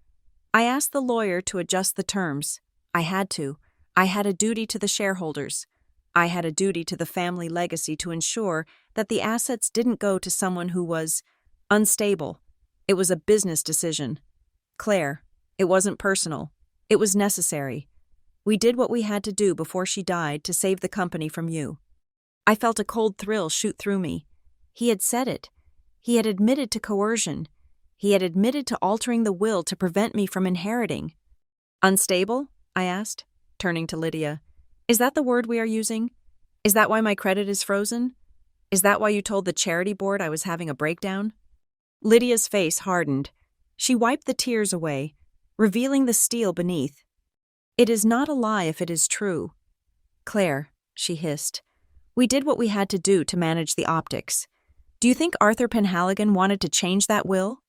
[SPEAKER 1] "I asked the lawyer to adjust the terms. I had to. I had a duty to the shareholders. I had a duty to the family legacy to ensure that the assets didn't go to someone who was unstable. It was a business decision. Claire, it wasn't personal. It was necessary. We did what we had to do before she died to save the company from you." I felt a cold thrill shoot through me. He had said it. He had admitted to coercion. He had admitted to altering the will to prevent me from inheriting. "Unstable?" I asked, turning to Lydia. "Is that the word we are using? Is that why my credit is frozen? Is that why you told the charity board I was having a breakdown?" Lydia's face hardened. She wiped the tears away, revealing the steel beneath. "It is not a lie if it is true." "Claire," she hissed, "we did what we had to do to manage the optics. Do you think Arthur Penhaligon wanted to change that will?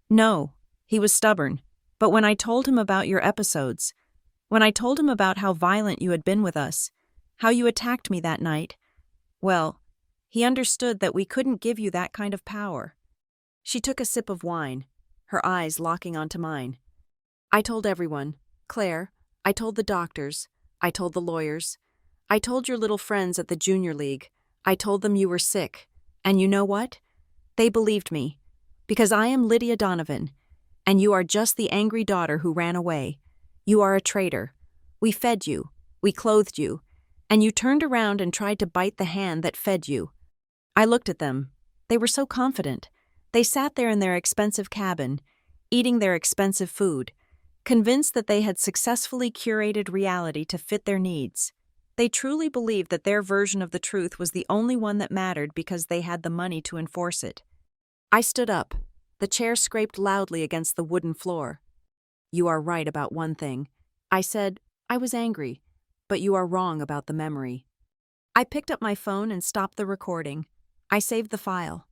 [SPEAKER 1] No, he was stubborn. But when I told him about your episodes, when I told him about how violent you had been with us, how you attacked me that night, well, he understood that we couldn't give you that kind of power." She took a sip of wine, her eyes locking onto mine. "I told everyone, Claire. I told the doctors. I told the lawyers. I told your little friends at the junior league. I told them you were sick. And you know what? They believed me. Because I am Lydia Donovan, and you are just the angry daughter who ran away. You are a traitor. We fed you. We clothed you. And you turned around and tried to bite the hand that fed you." I looked at them. They were so confident. They sat there in their expensive cabin, eating their expensive food, convinced that they had successfully curated reality to fit their needs. They truly believed that their version of the truth was the only one that mattered because they had the money to enforce it. I stood up. The chair scraped loudly against the wooden floor. "You are right about one thing," I said. "I was angry, but you are wrong about the memory." I picked up my phone and stopped the recording. I saved the file.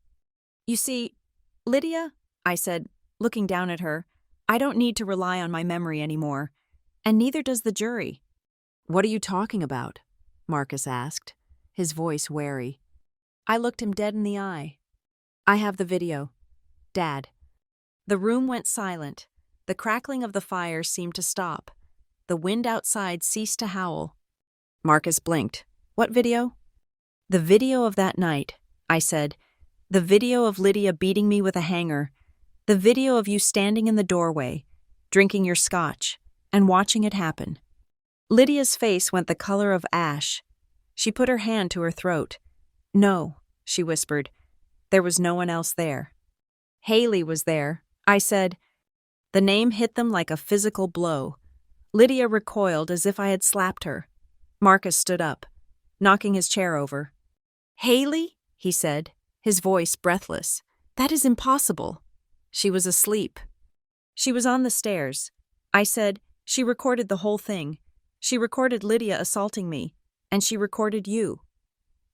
[SPEAKER 1] "You see, Lydia," I said, looking down at her, "I don't need to rely on my memory anymore, and neither does the jury." "What are you talking about?" Marcus asked, his voice wary. I looked him dead in the eye. "I have the video. Dad." The room went silent. The crackling of the fire seemed to stop. The wind outside ceased to howl. Marcus blinked. "What video?" "The video of that night," I said. "The video of Lydia beating me with a hanger. The video of you standing in the doorway, drinking your scotch, and watching it happen." Lydia's face went the color of ash. She put her hand to her throat. "No," she whispered. "There was no one else there." "Haley was there," I said. The name hit them like a physical blow. Lydia recoiled as if I had slapped her. Marcus stood up, knocking his chair over. "Haley?" he said, his voice breathless. "That is impossible." "She was asleep." "She was on the stairs." I said, "She recorded the whole thing. She recorded Lydia assaulting me, and she recorded you.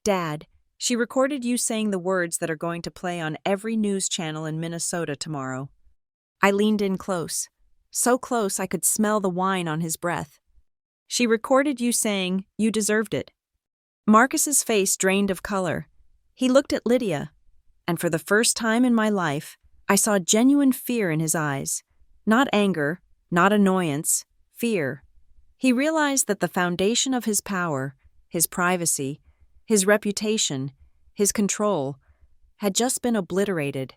[SPEAKER 1] Dad, she recorded you saying the words that are going to play on every news channel in Minnesota tomorrow." I leaned in close, so close I could smell the wine on his breath. "She recorded you saying you deserved it." Marcus's face drained of color. He looked at Lydia, and for the first time in my life, I saw genuine fear in his eyes. Not anger, not annoyance, fear. He realized that the foundation of his power, his privacy, his reputation, his control, had just been obliterated.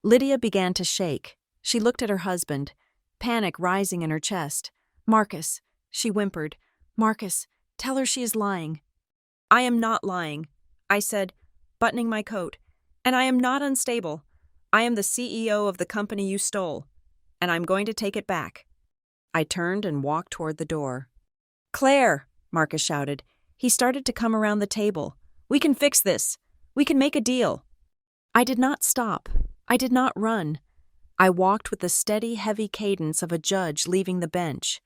[SPEAKER 1] Lydia began to shake. She looked at her husband, panic rising in her chest. "Marcus," she whimpered. "Marcus, tell her she is lying." "I am not lying," I said, buttoning my coat. "And I am not unstable. I am the CEO of the company you stole, and I'm going to take it back." I turned and walked toward the door. "Claire," Marcus shouted. He started to come around the table. "We can fix this. We can make a deal." I did not stop. I did not run. I walked with the steady, heavy cadence of a judge leaving the bench.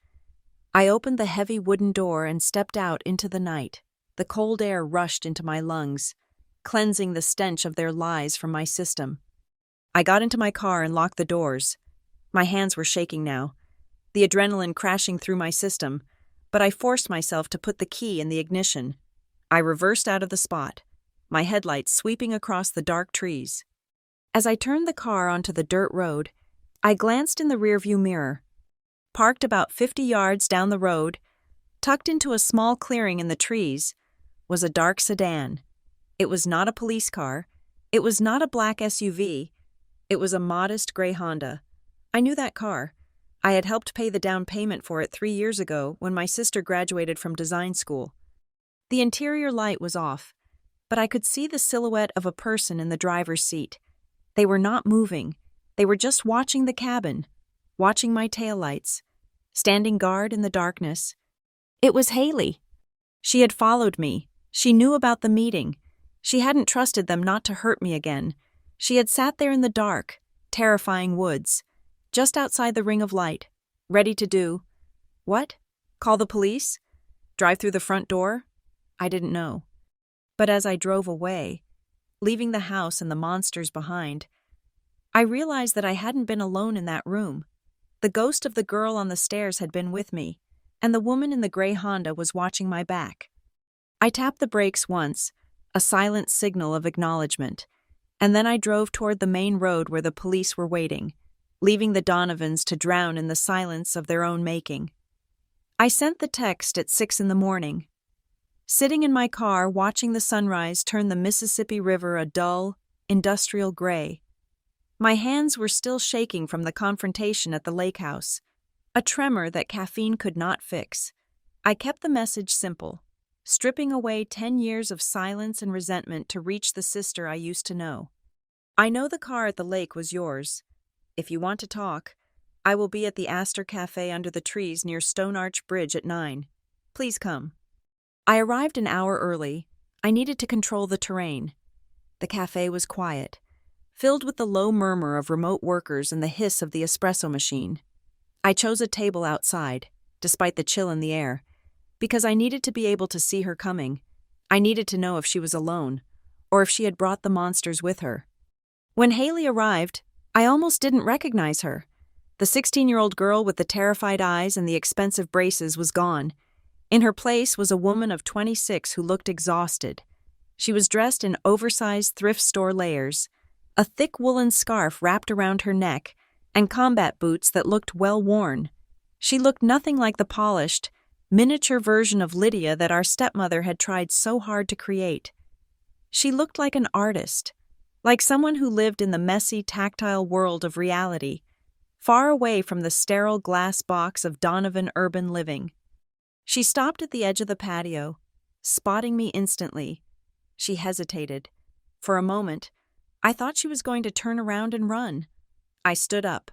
[SPEAKER 1] I opened the heavy wooden door and stepped out into the night. The cold air rushed into my lungs, cleansing the stench of their lies from my system. I got into my car and locked the doors. My hands were shaking now, the adrenaline crashing through my system, but I forced myself to put the key in the ignition. I reversed out of the spot, my headlights sweeping across the dark trees. As I turned the car onto the dirt road, I glanced in the rearview mirror. Parked about 50 yards down the road, tucked into a small clearing in the trees, was a dark sedan. It was not a police car. It was not a black SUV. It was a modest gray Honda. I knew that car. I had helped pay the down payment for it 3 years ago when my sister graduated from design school. The interior light was off, but I could see the silhouette of a person in the driver's seat. They were not moving. They were just watching the cabin, watching my taillights, standing guard in the darkness. It was Haley. She had followed me. She knew about the meeting. She hadn't trusted them not to hurt me again. She had sat there in the dark, terrifying woods, just outside the ring of light, ready to do what? Call the police? Drive through the front door? I didn't know. But as I drove away, leaving the house and the monsters behind, I realized that I hadn't been alone in that room. The ghost of the girl on the stairs had been with me, and the woman in the gray Honda was watching my back. I tapped the brakes once, a silent signal of acknowledgement, and then I drove toward the main road where the police were waiting, leaving the Donovans to drown in the silence of their own making. I sent the text at 6 a.m. Sitting in my car watching the sunrise turn the Mississippi River a dull, industrial gray. My hands were still shaking from the confrontation at the lake house, a tremor that caffeine could not fix. I kept the message simple, stripping away 10 years of silence and resentment to reach the sister I used to know. I know the car at the lake was yours. If you want to talk, I will be at the Astor Cafe under the trees near Stone Arch Bridge at 9. Please come. I arrived an hour early. I needed to control the terrain. The cafe was quiet, filled with the low murmur of remote workers and the hiss of the espresso machine. I chose a table outside, despite the chill in the air, because I needed to be able to see her coming. I needed to know if she was alone, or if she had brought the monsters with her. When Haley arrived, I almost didn't recognize her. The 16-year-old girl with the terrified eyes and the expensive braces was gone. In her place was a woman of 26 who looked exhausted. She was dressed in oversized thrift store layers, a thick woolen scarf wrapped around her neck, and combat boots that looked well worn. She looked nothing like the polished, miniature version of Lydia that our stepmother had tried so hard to create. She looked like an artist, like someone who lived in the messy, tactile world of reality, far away from the sterile glass box of Donovan urban living. She stopped at the edge of the patio, spotting me instantly. She hesitated. For a moment, I thought she was going to turn around and run. I stood up,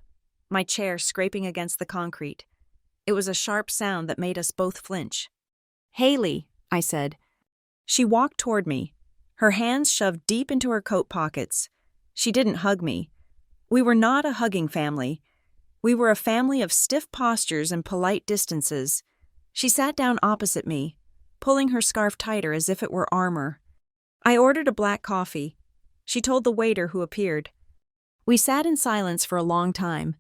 [SPEAKER 1] my chair scraping against the concrete. It was a sharp sound that made us both flinch. "Haley," I said. She walked toward me, her hands shoved deep into her coat pockets. She didn't hug me. We were not a hugging family. We were a family of stiff postures and polite distances. She sat down opposite me, pulling her scarf tighter as if it were armor. I ordered a black coffee. She told the waiter who appeared. We sat in silence for a long time.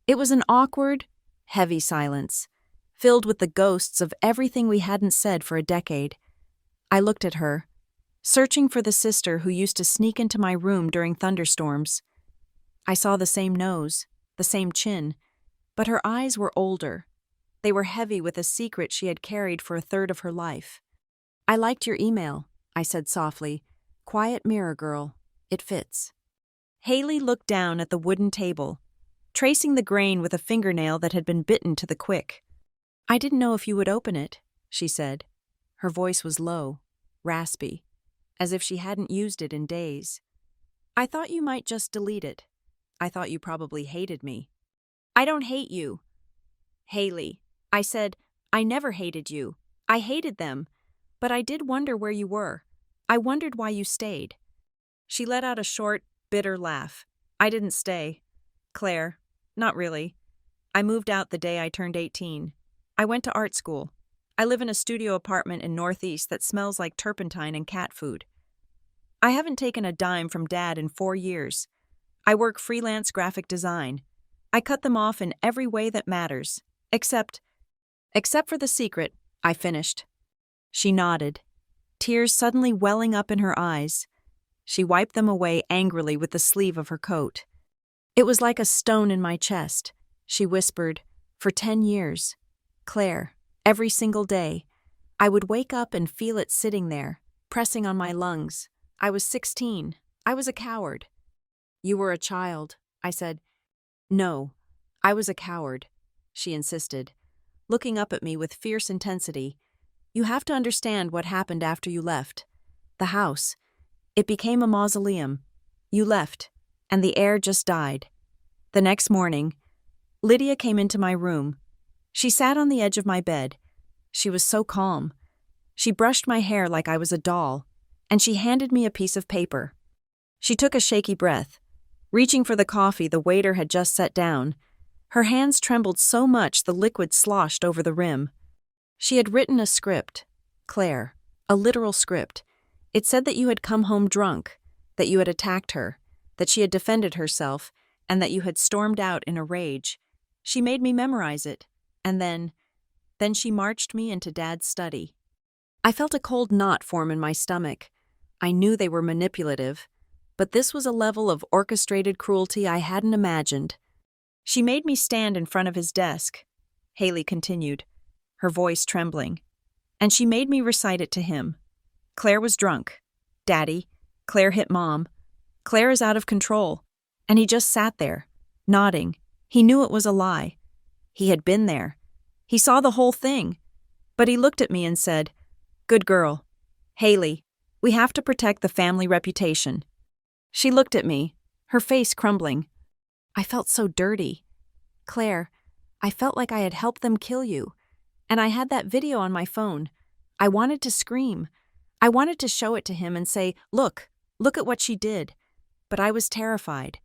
[SPEAKER 1] It was an awkward, heavy silence, filled with the ghosts of everything we hadn't said for a decade. I looked at her, searching for the sister who used to sneak into my room during thunderstorms. I saw the same nose, the same chin, but her eyes were older. They were heavy with a secret she had carried for a third of her life. "I liked your email," I said softly. "Quiet mirror girl. It fits." Haley looked down at the wooden table, tracing the grain with a fingernail that had been bitten to the quick. "I didn't know if you would open it," she said. Her voice was low, raspy, as if she hadn't used it in days. "I thought you might just delete it. I thought you probably hated me." "I don't hate you." "Haley," I said, "I never hated you. I hated them. But I did wonder where you were. I wondered why you stayed." She let out a short, bitter laugh. "I didn't stay. Claire, not really. I moved out the day I turned 18. I went to art school. I live in a studio apartment in Northeast that smells like turpentine and cat food. I haven't taken a dime from Dad in 4 years. I work freelance graphic design. I cut them off in every way that matters, except for the secret," I finished. She nodded, tears suddenly welling up in her eyes. She wiped them away angrily with the sleeve of her coat. "It was like a stone in my chest," she whispered, "for 10 years. Claire, every single day, I would wake up and feel it sitting there, pressing on my lungs. I was 16. I was a coward." "You were a child," I said. "No, I was a coward. she insisted, looking up at me with fierce intensity. You have to understand what happened after you left. The house. It became a mausoleum. You left, and the air just died. The next morning, Lydia came into my room. She sat on the edge of my bed. She was so calm. She brushed my hair like I was a doll, and she handed me a piece of paper. She took a shaky breath. Reaching for the coffee the waiter had just set down, her hands trembled so much the liquid sloshed over the rim. She had written a script, Claire, a literal script. It said that you had come home drunk, that you had attacked her, that she had defended herself, and that you had stormed out in a rage. She made me memorize it, and then she marched me into Dad's study. I felt a cold knot form in my stomach. I knew they were manipulative, but this was a level of orchestrated cruelty I hadn't imagined. She made me stand in front of his desk, Haley continued, her voice trembling, and she made me recite it to him. Claire was drunk. Daddy, Claire hit Mom. Claire is out of control. And he just sat there, nodding. He knew it was a lie. He had been there. He saw the whole thing. But he looked at me and said, "Good girl. Haley, we have to protect the family reputation." She looked at me, her face crumbling. I felt so dirty. Claire, I felt like I had helped them kill you. And I had that video on my phone. I wanted to scream. I wanted to show it to him and say, look at what she did. But I was terrified.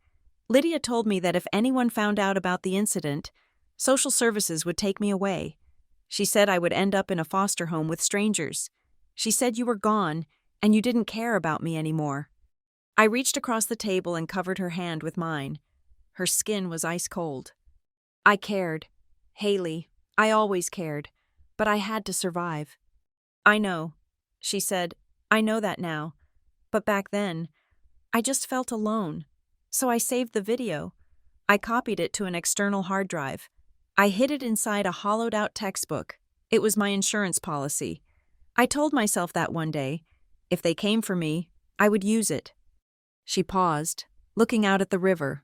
[SPEAKER 1] Lydia told me that if anyone found out about the incident, social services would take me away. She said I would end up in a foster home with strangers. She said you were gone and you didn't care about me anymore. I reached across the table and covered her hand with mine. Her skin was ice cold. I cared. Haley, I always cared. But I had to survive. I know, she said. I know that now. But back then, I just felt alone. So I saved the video. I copied it to an external hard drive. I hid it inside a hollowed-out textbook. It was my insurance policy. I told myself that one day, if they came for me, I would use it. She paused, looking out at the river.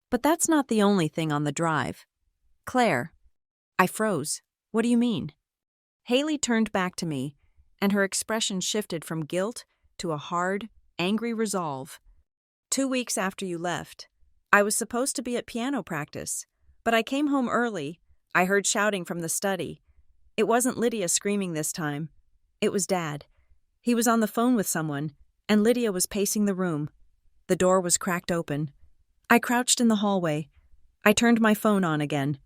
[SPEAKER 1] But that's not the only thing on the drive. Claire. I froze. What do you mean? Haley turned back to me, and her expression shifted from guilt to a hard, angry resolve. 2 weeks after you left, I was supposed to be at piano practice, but I came home early. I heard shouting from the study. It wasn't Lydia screaming this time. It was Dad. He was on the phone with someone, and Lydia was pacing the room. The door was cracked open. I crouched in the hallway. I turned my phone on again.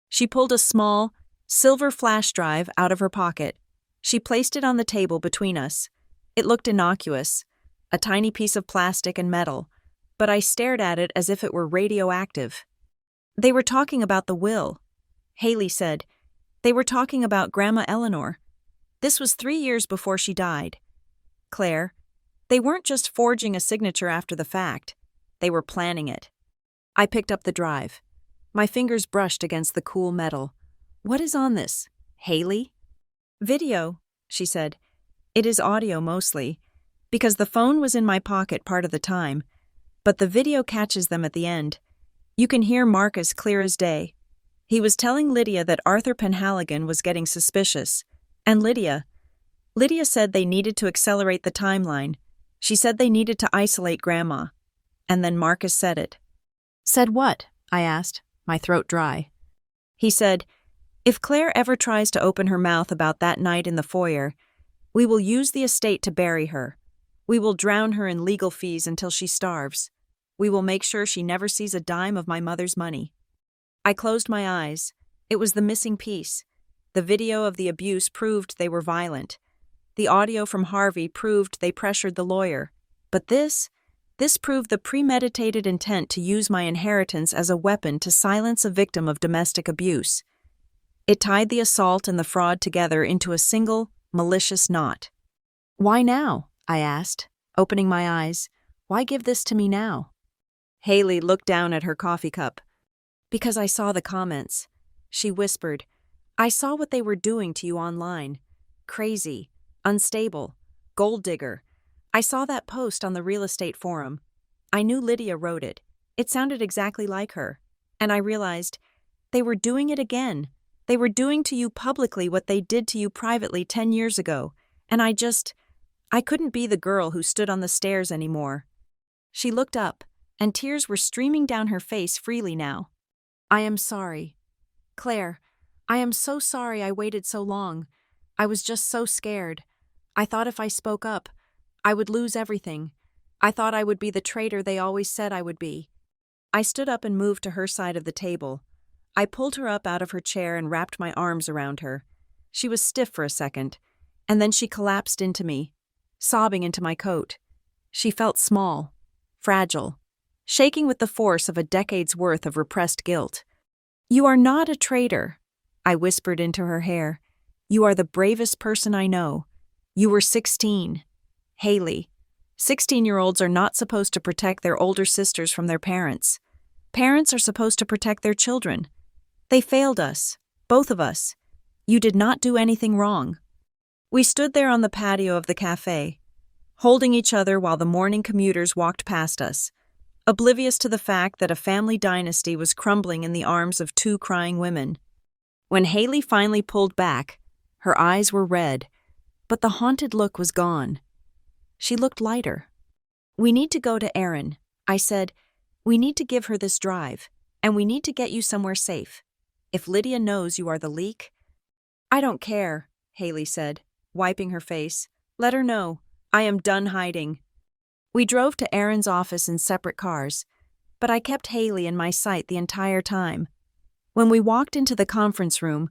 [SPEAKER 1] She pulled a small, silver flash drive out of her pocket. She placed it on the table between us. It looked innocuous, a tiny piece of plastic and metal, but I stared at it as if it were radioactive. They were talking about the will. Haley said. They were talking about Grandma Eleanor. This was 3 years before she died. Claire, they weren't just forging a signature after the fact. They were planning it. I picked up the drive. My fingers brushed against the cool metal. What is on this, Haley? Video, she said. It is audio mostly, because the phone was in my pocket part of the time, but the video catches them at the end. You can hear Marcus clear as day. He was telling Lydia that Arthur Penhaligon was getting suspicious, and Lydia said they needed to accelerate the timeline. She said they needed to isolate Grandma. And then Marcus said it. Said what? I asked, my throat dry. He said, if Claire ever tries to open her mouth about that night in the foyer, we will use the estate to bury her. We will drown her in legal fees until she starves. We will make sure she never sees a dime of my mother's money. I closed my eyes. It was the missing piece. The video of the abuse proved they were violent. The audio from Harvey proved they pressured the lawyer. But this proved the premeditated intent to use my inheritance as a weapon to silence a victim of domestic abuse. It tied the assault and the fraud together into a single, malicious knot. Why now? I asked, opening my eyes. Why give this to me now? Haley looked down at her coffee cup. Because I saw the comments. She whispered, I saw what they were doing to you online. Crazy, unstable, gold digger. I saw that post on the real estate forum. I knew Lydia wrote it. It sounded exactly like her. And I realized They were doing it again. They were doing to you publicly what they did to you privately 10 years ago, and I couldn't be the girl who stood on the stairs anymore. She looked up, and tears were streaming down her face freely now. I am sorry. Claire, I am so sorry I waited so long. I was just so scared. I thought if I spoke up, I would lose everything. I thought I would be the traitor they always said I would be. I stood up and moved to her side of the table. I pulled her up out of her chair and wrapped my arms around her. She was stiff for a second, and then she collapsed into me, sobbing into my coat. She felt small, fragile, shaking with the force of a decade's worth of repressed guilt. You are not a traitor, I whispered into her hair. You are the bravest person I know. You were 16. Haley, 16-year-olds are not supposed to protect their older sisters from their parents. Parents are supposed to protect their children. They failed us, both of us. You did not do anything wrong. We stood there on the patio of the cafe, holding each other while the morning commuters walked past us, oblivious to the fact that a family dynasty was crumbling in the arms of two crying women. When Haley finally pulled back, her eyes were red, but the haunted look was gone. She looked lighter. We need to go to Erin, I said. We need to give her this drive, and we need to get you somewhere safe. If Lydia knows you are the leak— I don't care, Haley said, wiping her face. Let her know. I am done hiding. We drove to Erin's office in separate cars, but I kept Haley in my sight the entire time. When we walked into the conference room,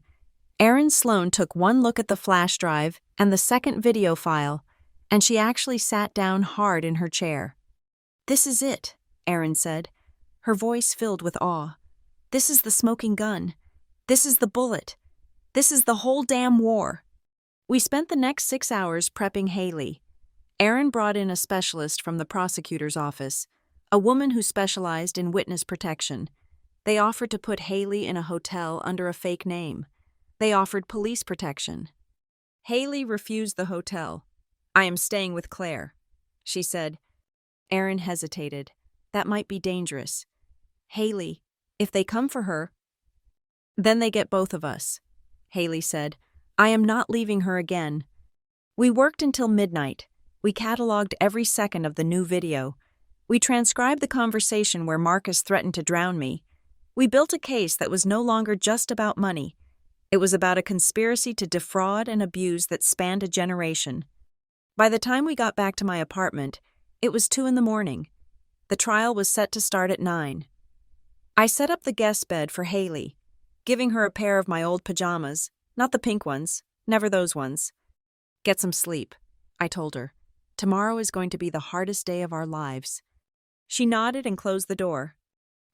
[SPEAKER 1] Erin Sloan took one look at the flash drive and the second video file, and she actually sat down hard in her chair. This is it, Erin said, her voice filled with awe. This is the smoking gun. This is the bullet. This is the whole damn war. We spent the next 6 hours prepping Haley. Erin brought in a specialist from the prosecutor's office, a woman who specialized in witness protection. They offered to put Haley in a hotel under a fake name. They offered police protection. Haley refused the hotel. I am staying with Claire, she said. Erin hesitated. That might be dangerous. Haley, if they come for her— Then they get both of us, Haley said. I am not leaving her again. We worked until midnight. We cataloged every second of the new video. We transcribed the conversation where Marcus threatened to drown me. We built a case that was no longer just about money. It was about a conspiracy to defraud and abuse that spanned a generation. By the time we got back to my apartment, it was 2 a.m. The trial was set to start at 9. I set up the guest bed for Haley, giving her a pair of my old pajamas, not the pink ones, never those ones. Get some sleep, I told her. Tomorrow is going to be the hardest day of our lives. She nodded and closed the door.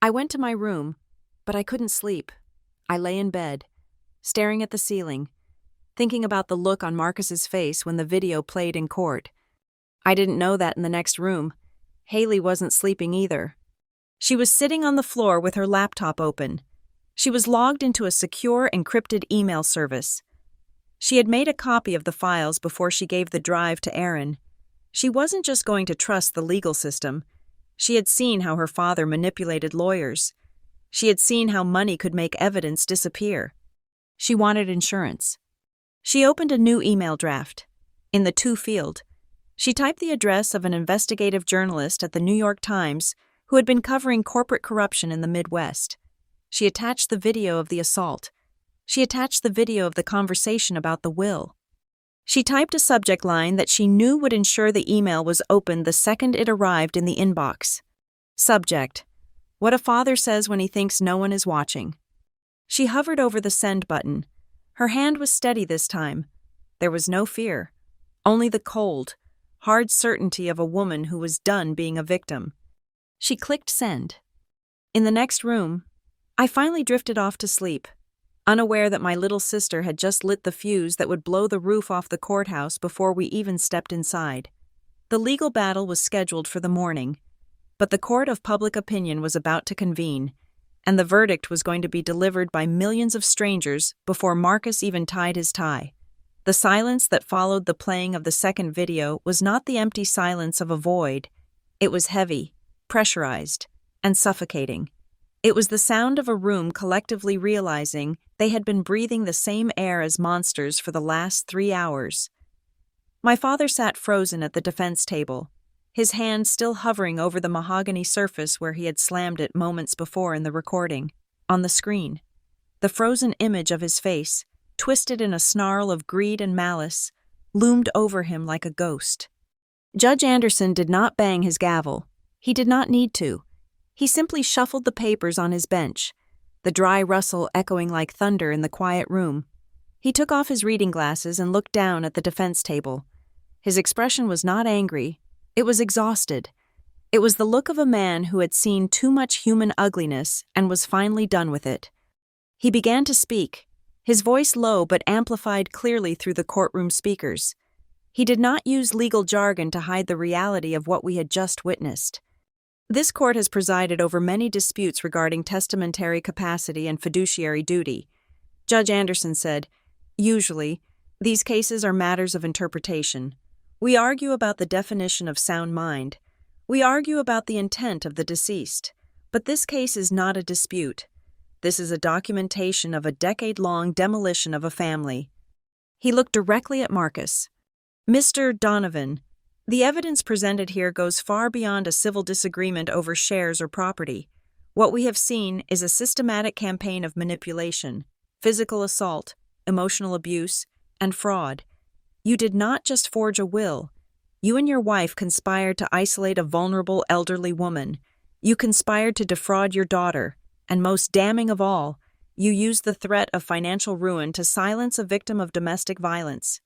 [SPEAKER 1] I went to my room, but I couldn't sleep. I lay in bed, staring at the ceiling, thinking about the look on Marcus's face when the video played in court. I didn't know that in the next room, Haley wasn't sleeping either. She was sitting on the floor with her laptop open. She was logged into a secure, encrypted email service. She had made a copy of the files before she gave the drive to Erin. She wasn't just going to trust the legal system. She had seen how her father manipulated lawyers. She had seen how money could make evidence disappear. She wanted insurance. She opened a new email draft. In the to field, she typed the address of an investigative journalist at the New York Times who had been covering corporate corruption in the Midwest. She attached the video of the assault. She attached the video of the conversation about the will. She typed a subject line that she knew would ensure the email was opened the second it arrived in the inbox. Subject: What a father says when he thinks no one is watching. She hovered over the send button. Her hand was steady this time. There was no fear, only the cold, hard certainty of a woman who was done being a victim. She clicked send. In the next room, I finally drifted off to sleep, unaware that my little sister had just lit the fuse that would blow the roof off the courthouse before we even stepped inside. The legal battle was scheduled for the morning, but the court of public opinion was about to convene, and the verdict was going to be delivered by millions of strangers before Marcus even tied his tie. The silence that followed the playing of the second video was not the empty silence of a void. It was heavy, pressurized, and suffocating. It was the sound of a room collectively realizing they had been breathing the same air as monsters for the last 3 hours. My father sat frozen at the defense table, his hand still hovering over the mahogany surface where he had slammed it moments before in the recording. On the screen, the frozen image of his face, twisted in a snarl of greed and malice, loomed over him like a ghost. Judge Anderson did not bang his gavel. He did not need to. He simply shuffled the papers on his bench, the dry rustle echoing like thunder in the quiet room. He took off his reading glasses and looked down at the defense table. His expression was not angry. It was exhausted. It was the look of a man who had seen too much human ugliness and was finally done with it. He began to speak, his voice low but amplified clearly through the courtroom speakers. He did not use legal jargon to hide the reality of what we had just witnessed. This court has presided over many disputes regarding testamentary capacity and fiduciary duty. Judge Anderson said, "Usually, these cases are matters of interpretation. We argue about the definition of sound mind. We argue about the intent of the deceased. But this case is not a dispute. This is a documentation of a decade-long demolition of a family." He looked directly at Marcus. "Mr. Donovan, the evidence presented here goes far beyond a civil disagreement over shares or property. What we have seen is a systematic campaign of manipulation, physical assault, emotional abuse, and fraud. You did not just forge a will. You and your wife conspired to isolate a vulnerable elderly woman. You conspired to defraud your daughter, and most damning of all, you used the threat of financial ruin to silence a victim of domestic violence."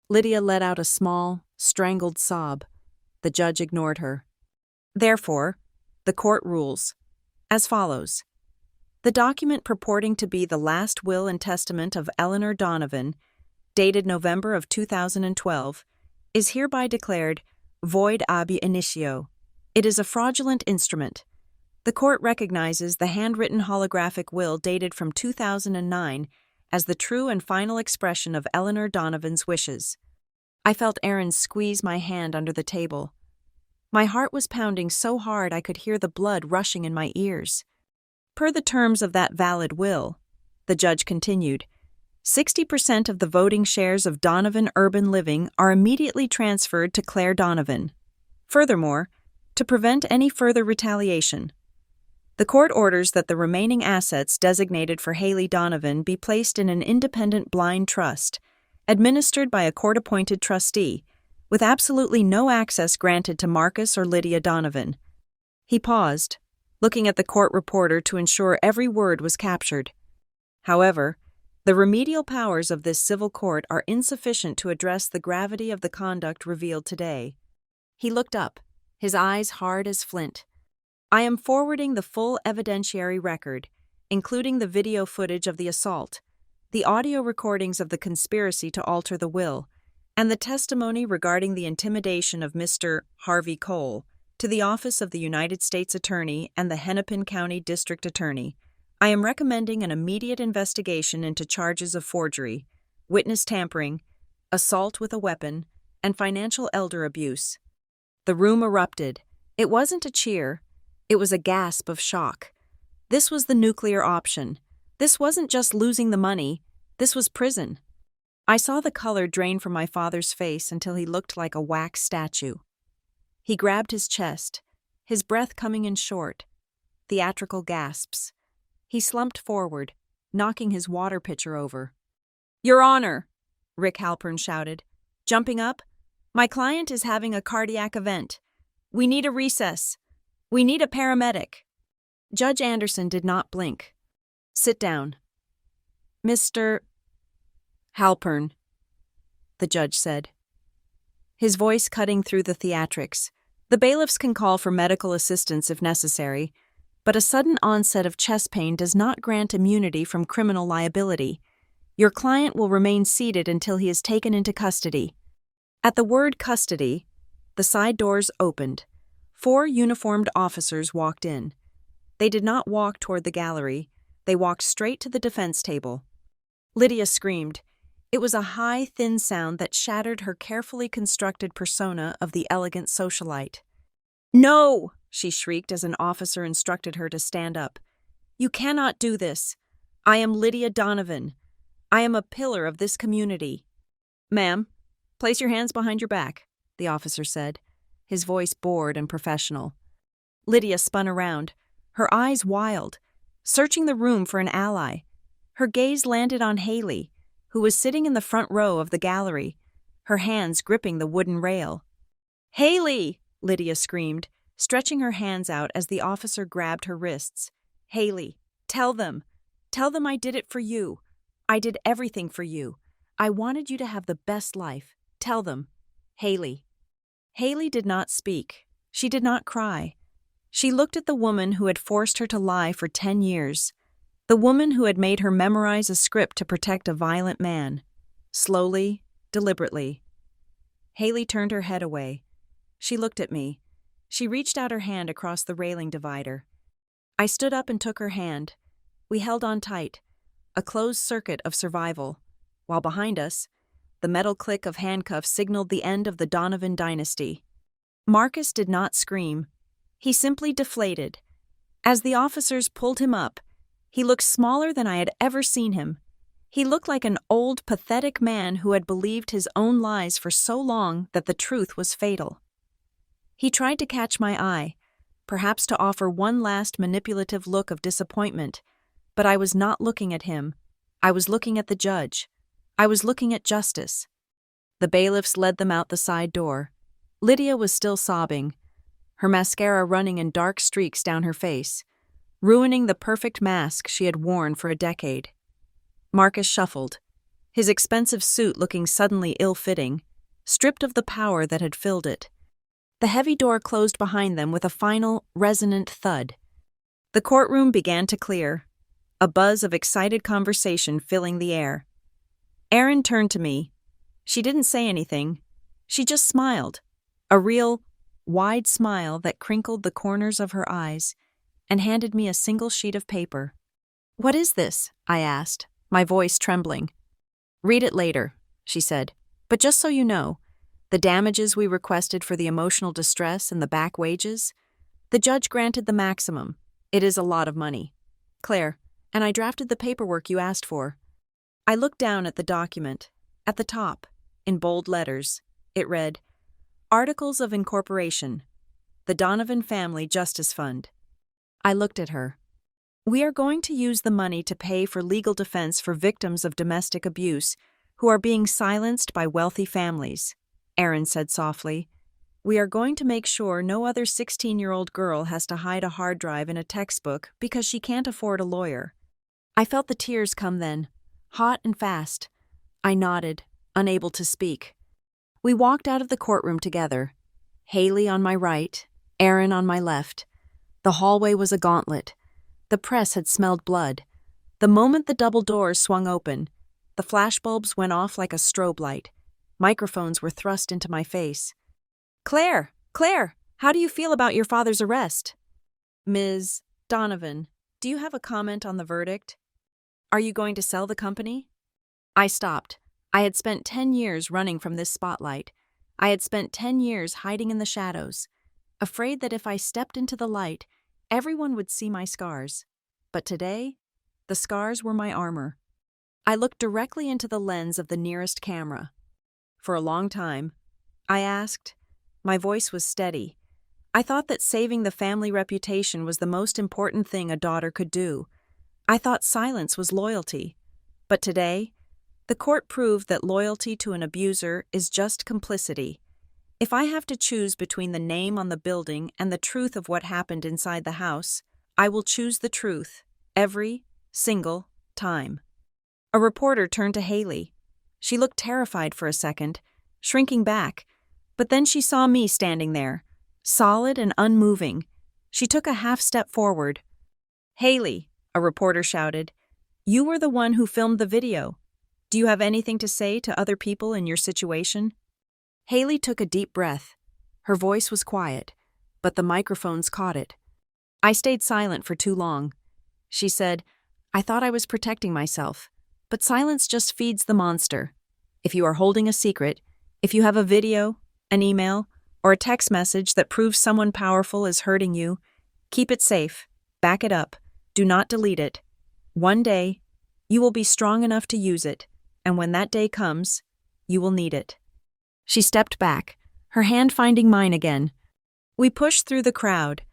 [SPEAKER 1] Lydia let out a small, strangled sob. The judge ignored her. Therefore, the court rules as follows. The document purporting to be the last will and testament of Eleanor Donovan, dated November of 2012, is hereby declared void ab initio. It is a fraudulent instrument. The court recognizes the handwritten holographic will dated from 2009 as the true and final expression of Eleanor Donovan's wishes. I felt Aaron squeeze my hand under the table. My heart was pounding so hard I could hear the blood rushing in my ears. Per the terms of that valid will, the judge continued, 60% of the voting shares of Donovan Urban Living are immediately transferred to Claire Donovan. Furthermore, to prevent any further retaliation, the court orders that the remaining assets designated for Haley Donovan be placed in an independent blind trust, administered by a court-appointed trustee, with absolutely no access granted to Marcus or Lydia Donovan. He paused, looking at the court reporter to ensure every word was captured. However, the remedial powers of this civil court are insufficient to address the gravity of the conduct revealed today. He looked up, his eyes hard as flint. I am forwarding the full evidentiary record, including the video footage of the assault, the audio recordings of the conspiracy to alter the will, and the testimony regarding the intimidation of Mr. Harvey Cole, to the Office of the United States Attorney and the Hennepin County District Attorney. I am recommending an immediate investigation into charges of forgery, witness tampering, assault with a weapon, and financial elder abuse. The room erupted. It wasn't a cheer. It was a gasp of shock. This was the nuclear option. This wasn't just losing the money. This was prison. I saw the color drain from my father's face until he looked like a wax statue. He grabbed his chest, his breath coming in short, theatrical gasps. He slumped forward, knocking his water pitcher over. "Your Honor," Rick Halpern shouted, jumping up, "my client is having a cardiac event. We need a recess. We need a paramedic." Judge Anderson did not blink. "Sit down." "Mr. Halpern," the judge said, his voice cutting through the theatrics. "The bailiffs can call for medical assistance if necessary, but a sudden onset of chest pain does not grant immunity from criminal liability. Your client will remain seated until he is taken into custody." At the word custody, the side doors opened. 4 uniformed officers walked in. They did not walk toward the gallery. They walked straight to the defense table. Lydia screamed. It was a high, thin sound that shattered her carefully constructed persona of the elegant socialite. "No!" she shrieked as an officer instructed her to stand up. You cannot do this. I am Lydia Donovan. I am a pillar of this community. Ma'am, place your hands behind your back, the officer said, his voice bored and professional. Lydia spun around, her eyes wild, searching the room for an ally. Her gaze landed on Haley, who was sitting in the front row of the gallery, her hands gripping the wooden rail. Haley! Lydia screamed, stretching her hands out as the officer grabbed her wrists. Haley, tell them. Tell them I did it for you. I did everything for you. I wanted you to have the best life. Tell them. Haley. Haley did not speak. She did not cry. She looked at the woman who had forced her to lie for 10 years. The woman who had made her memorize a script to protect a violent man. Slowly, deliberately. Haley turned her head away. She looked at me. She reached out her hand across the railing divider. I stood up and took her hand. We held on tight, a closed circuit of survival, while behind us, the metal click of handcuffs signaled the end of the Donovan dynasty. Marcus did not scream. He simply deflated. As the officers pulled him up, he looked smaller than I had ever seen him. He looked like an old, pathetic man who had believed his own lies for so long that the truth was fatal. He tried to catch my eye, perhaps to offer one last manipulative look of disappointment, but I was not looking at him. I was looking at the judge. I was looking at justice. The bailiffs led them out the side door. Lydia was still sobbing, her mascara running in dark streaks down her face, ruining the perfect mask she had worn for a decade. Marcus shuffled, his expensive suit looking suddenly ill-fitting, stripped of the power that had filled it. The heavy door closed behind them with a final, resonant thud. The courtroom began to clear, a buzz of excited conversation filling the air. Erin turned to me. She didn't say anything. She just smiled, a real, wide smile that crinkled the corners of her eyes, and handed me a single sheet of paper. "What is this?" I asked, my voice trembling. "Read it later," she said. "But just so you know, the damages we requested for the emotional distress and the back wages, the judge granted the maximum. It is a lot of money. Claire, and I drafted the paperwork you asked for." I looked down at the document. At the top, in bold letters, it read, "Articles of Incorporation, the Donovan Family Justice Fund." I looked at her. "We are going to use the money to pay for legal defense for victims of domestic abuse who are being silenced by wealthy families," Erin said softly. "We are going to make sure no other 16-year-old girl has to hide a hard drive in a textbook because she can't afford a lawyer." I felt the tears come then, hot and fast. I nodded, unable to speak. We walked out of the courtroom together, Haley on my right, Erin on my left. The hallway was a gauntlet. The press had smelled blood. The moment the double doors swung open, the flashbulbs went off like a strobe light. Microphones were thrust into my face. Claire, how do you feel about your father's arrest?" "Ms. Donovan, do you have a comment on the verdict? Are you going to sell the company?" I stopped. I had spent 10 years running from this spotlight. I had spent 10 years hiding in the shadows, afraid that if I stepped into the light, everyone would see my scars. But today, the scars were my armor. I looked directly into the lens of the nearest camera. For a long time, I asked. My voice was steady. I thought that saving the family reputation was the most important thing a daughter could do. I thought silence was loyalty. But today, the court proved that loyalty to an abuser is just complicity. If I have to choose between the name on the building and the truth of what happened inside the house, I will choose the truth, every single time. A reporter turned to Haley. She looked terrified for a second, shrinking back, but then she saw me standing there, solid and unmoving. She took a half step forward. "Haley," a reporter shouted, "you were the one who filmed the video. Do you have anything to say to other people in your situation?" Haley took a deep breath. Her voice was quiet, but the microphones caught it. I stayed silent for too long. She said, "I thought I was protecting myself, but silence just feeds the monster. If you are holding a secret, if you have a video, an email, or a text message that proves someone powerful is hurting you, keep it safe, back it up, Do not delete it. One day, you will be strong enough to use it, and when that day comes, you will need it." She stepped back, her hand finding mine again. We pushed through the crowd,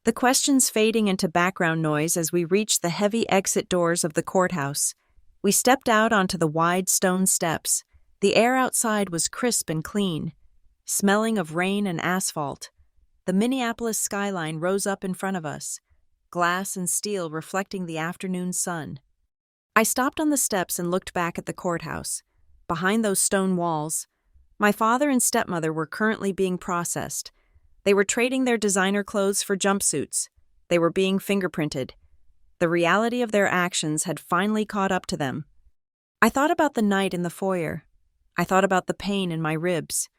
[SPEAKER 1] the questions fading into background noise as we reached the heavy exit doors of the courthouse. We stepped out onto the wide stone steps. The air outside was crisp and clean, smelling of rain and asphalt. The Minneapolis skyline rose up in front of us, glass and steel reflecting the afternoon sun. I stopped on the steps and looked back at the courthouse. Behind those stone walls, my father and stepmother were currently being processed. They were trading their designer clothes for jumpsuits. They were being fingerprinted. The reality of their actions had finally caught up to them. I thought about the night in the foyer. I thought about the pain in my ribs,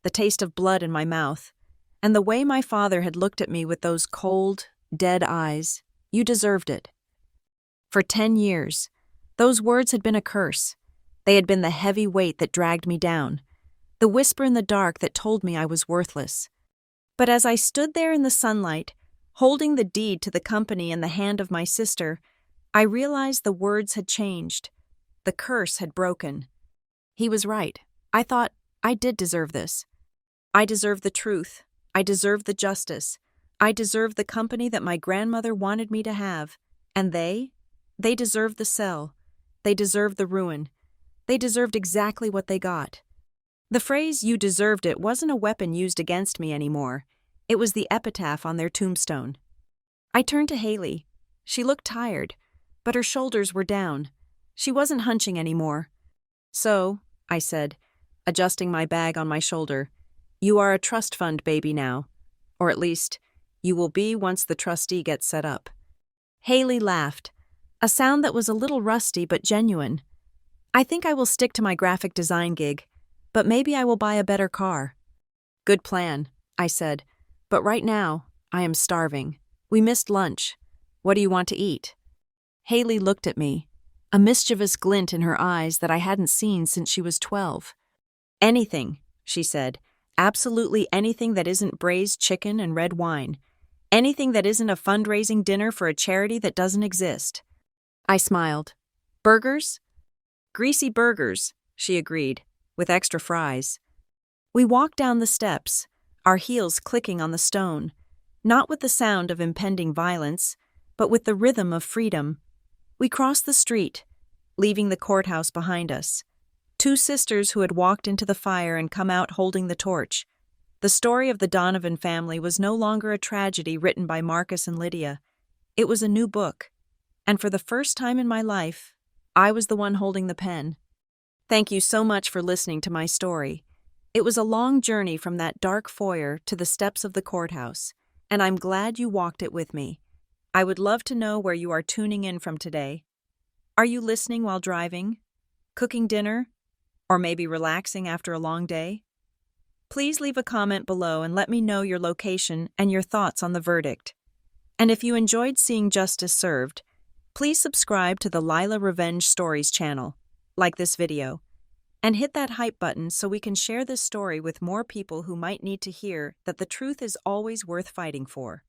[SPEAKER 1] the taste of blood in my mouth, and the way my father had looked at me with those cold, dead eyes. "You deserved it." For 10 years, those words had been a curse. They had been the heavy weight that dragged me down, the whisper in the dark that told me I was worthless. But as I stood there in the sunlight, holding the deed to the company in the hand of my sister, I realized the words had changed. The curse had broken. He was right. I thought, I did deserve this. I deserved the truth. I deserved the justice. I deserved the company that my grandmother wanted me to have. And they deserved the cell. They deserved the ruin. They deserved exactly what they got. The phrase, "you deserved it," wasn't a weapon used against me anymore. It was the epitaph on their tombstone. I turned to Haley. She looked tired, but her shoulders were down. She wasn't hunching anymore. "So," I said, adjusting my bag on my shoulder, "you are a trust fund baby now. Or at least, you will be once the trustee gets set up." Haley laughed, a sound that was a little rusty but genuine. "I think I will stick to my graphic design gig, but maybe I will buy a better car." "Good plan," I said, "but right now, I am starving. We missed lunch. What do you want to eat?" Haley looked at me, a mischievous glint in her eyes that I hadn't seen since she was 12. "Anything," she said. "Absolutely anything that isn't braised chicken and red wine. Anything that isn't a fundraising dinner for a charity that doesn't exist." I smiled. "Burgers?" "Greasy burgers," she agreed, with extra fries. We walked down the steps, our heels clicking on the stone, not with the sound of impending violence, but with the rhythm of freedom. We crossed the street, leaving the courthouse behind us. Two sisters who had walked into the fire and come out holding the torch. The story of the Donovan family was no longer a tragedy written by Marcus and Lydia. It was a new book, and for the first time in my life, I was the one holding the pen. Thank you so much for listening to my story. It was a long journey from that dark foyer to the steps of the courthouse, and I'm glad you walked it with me. I would love to know where you are tuning in from today. Are you listening while driving, cooking dinner, or maybe relaxing after a long day? Please leave a comment below and let me know your location and your thoughts on the verdict. And if you enjoyed seeing justice served, please subscribe to the Lila Revenge Stories channel, like this video, and hit that hype button so we can share this story with more people who might need to hear that the truth is always worth fighting for.